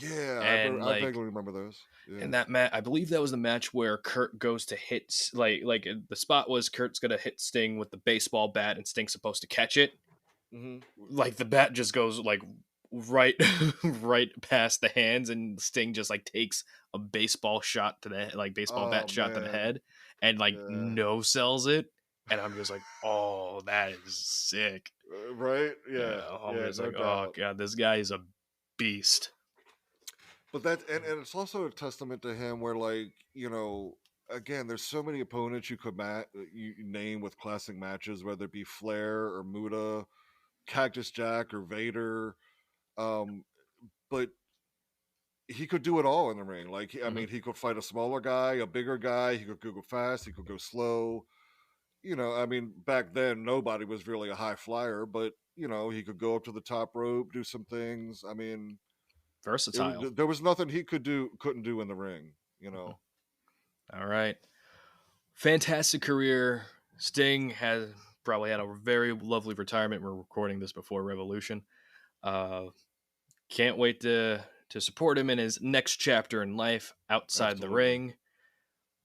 Yeah, and I like vaguely remember those. in Yeah. that match, I believe that was the match where Kurt goes to hit like the spot was Kurt's gonna hit Sting with the baseball bat, and Sting's supposed to catch it. Hmm. Like the bat just goes like right right past the hands, and Sting just like takes a baseball shot to the like baseball Oh bat shot to the man. head and like Yeah. no sells it, and I'm just like, oh, that is sick. Right. Yeah, Yeah. I'm Yeah. just No like, oh doubt. god, this guy is a beast. But and it's also a testament to him where like, again, there's so many opponents you name with classic matches, whether it be Flair or Muta, Cactus Jack or Vader. Um, but he could do it all in the ring. Like, I Hmm. mean, he could fight a smaller guy, a bigger guy. He could go fast. He could go slow. I mean, back then nobody was really a high flyer, but he could go up to the top rope, do some things. I mean, Versatile. there was nothing he couldn't do in the ring. Mhm. All right, fantastic career. Sting has probably had a very lovely retirement. We're recording this before Revolution. uh Can't wait to support him in his next chapter in life outside the Absolutely. ring.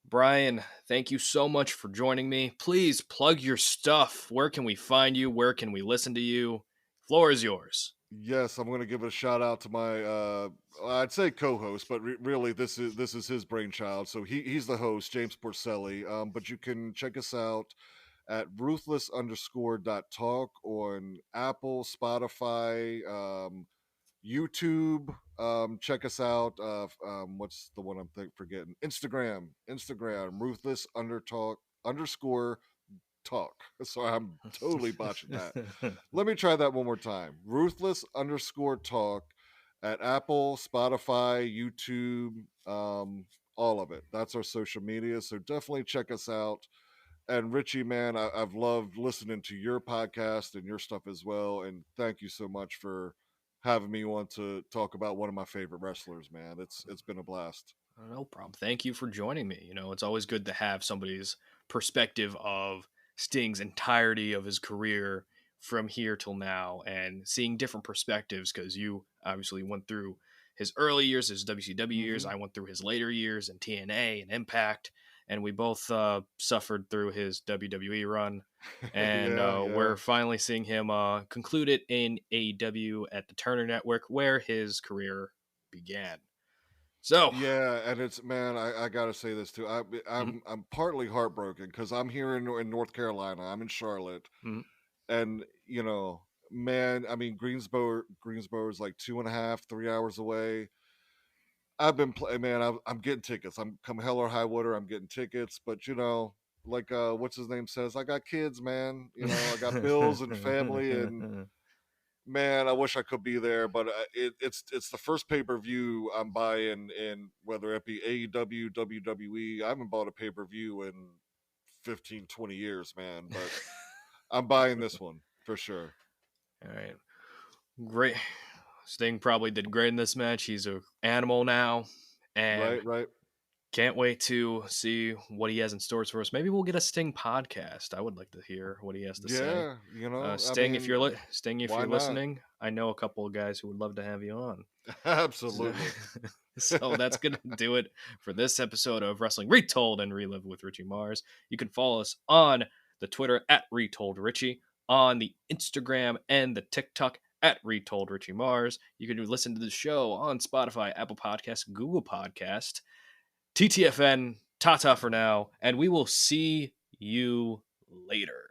Bryan, thank you so much for joining me. Please plug your stuff. Where can we find you? Where can we listen to you? Floor is yours. Yes, I'm going to give a shout out to my I'd say co-host, but really this is his brainchild. So he's the host, James Porcelli. But you can check us out at ruthless_talk on Apple, Spotify, YouTube. Check us out. What's the one I'm forgetting? Instagram, ruthless_talk. So I'm totally botching that. Let me try that one more time. Ruthless_talk at Apple, Spotify, YouTube, all of it. That's our social media. So definitely check us out. And Richie, man, I've loved listening to your podcast and your stuff as well. And thank you so much for having me on to talk about one of my favorite wrestlers, man. It's been a blast. No problem. Thank you for joining me. It's always good to have somebody's perspective of Sting's entirety of his career from here till now and seeing different perspectives because you obviously went through his early years, his WCW years. Hmm. I went through his later years in TNA and Impact, and we both suffered through his WWE run. And Yeah, yeah. we're finally seeing him conclude it in AEW at the Turner Network, where his career began. So, Yeah, and it's man, I gotta say this too. mhm, I'm partly heartbroken because I'm here in North Carolina. I'm in Charlotte, mhm. and man, I mean Greensboro is like 2.5, 3 hours away. I've been playing, man. I'm getting tickets. I'm come hell or high water. I'm getting tickets, but like what's his name says, I got kids, man. I got bills and family, and man, I wish I could be there, but it's the first pay per view I'm buying, in whether it be AEW, WWE. I haven't bought a pay per view in 15, 20 years, man. But I'm buying this one for sure. All right. Great. Sting probably did great in this match. He's a animal now. And Right, right. Can't wait to see what he has in stores for us. Maybe we'll get a Sting podcast. I would like to hear what he has to say. Yeah, you know, I Sting, if mean, Sting, if why you're not? listening, I know a couple of guys who would love to have you on. So, Absolutely. so that's gonna do it for this episode of Wrestling Retold and Relive with Richie Mars. You can follow us on the Twitter at Retold Richie, on the Instagram and the TikTok at Retold Richie Mars. You can listen to the show on Spotify, Apple Podcasts, Google Podcast, TTFN. Ta-ta for now, and we will see you later.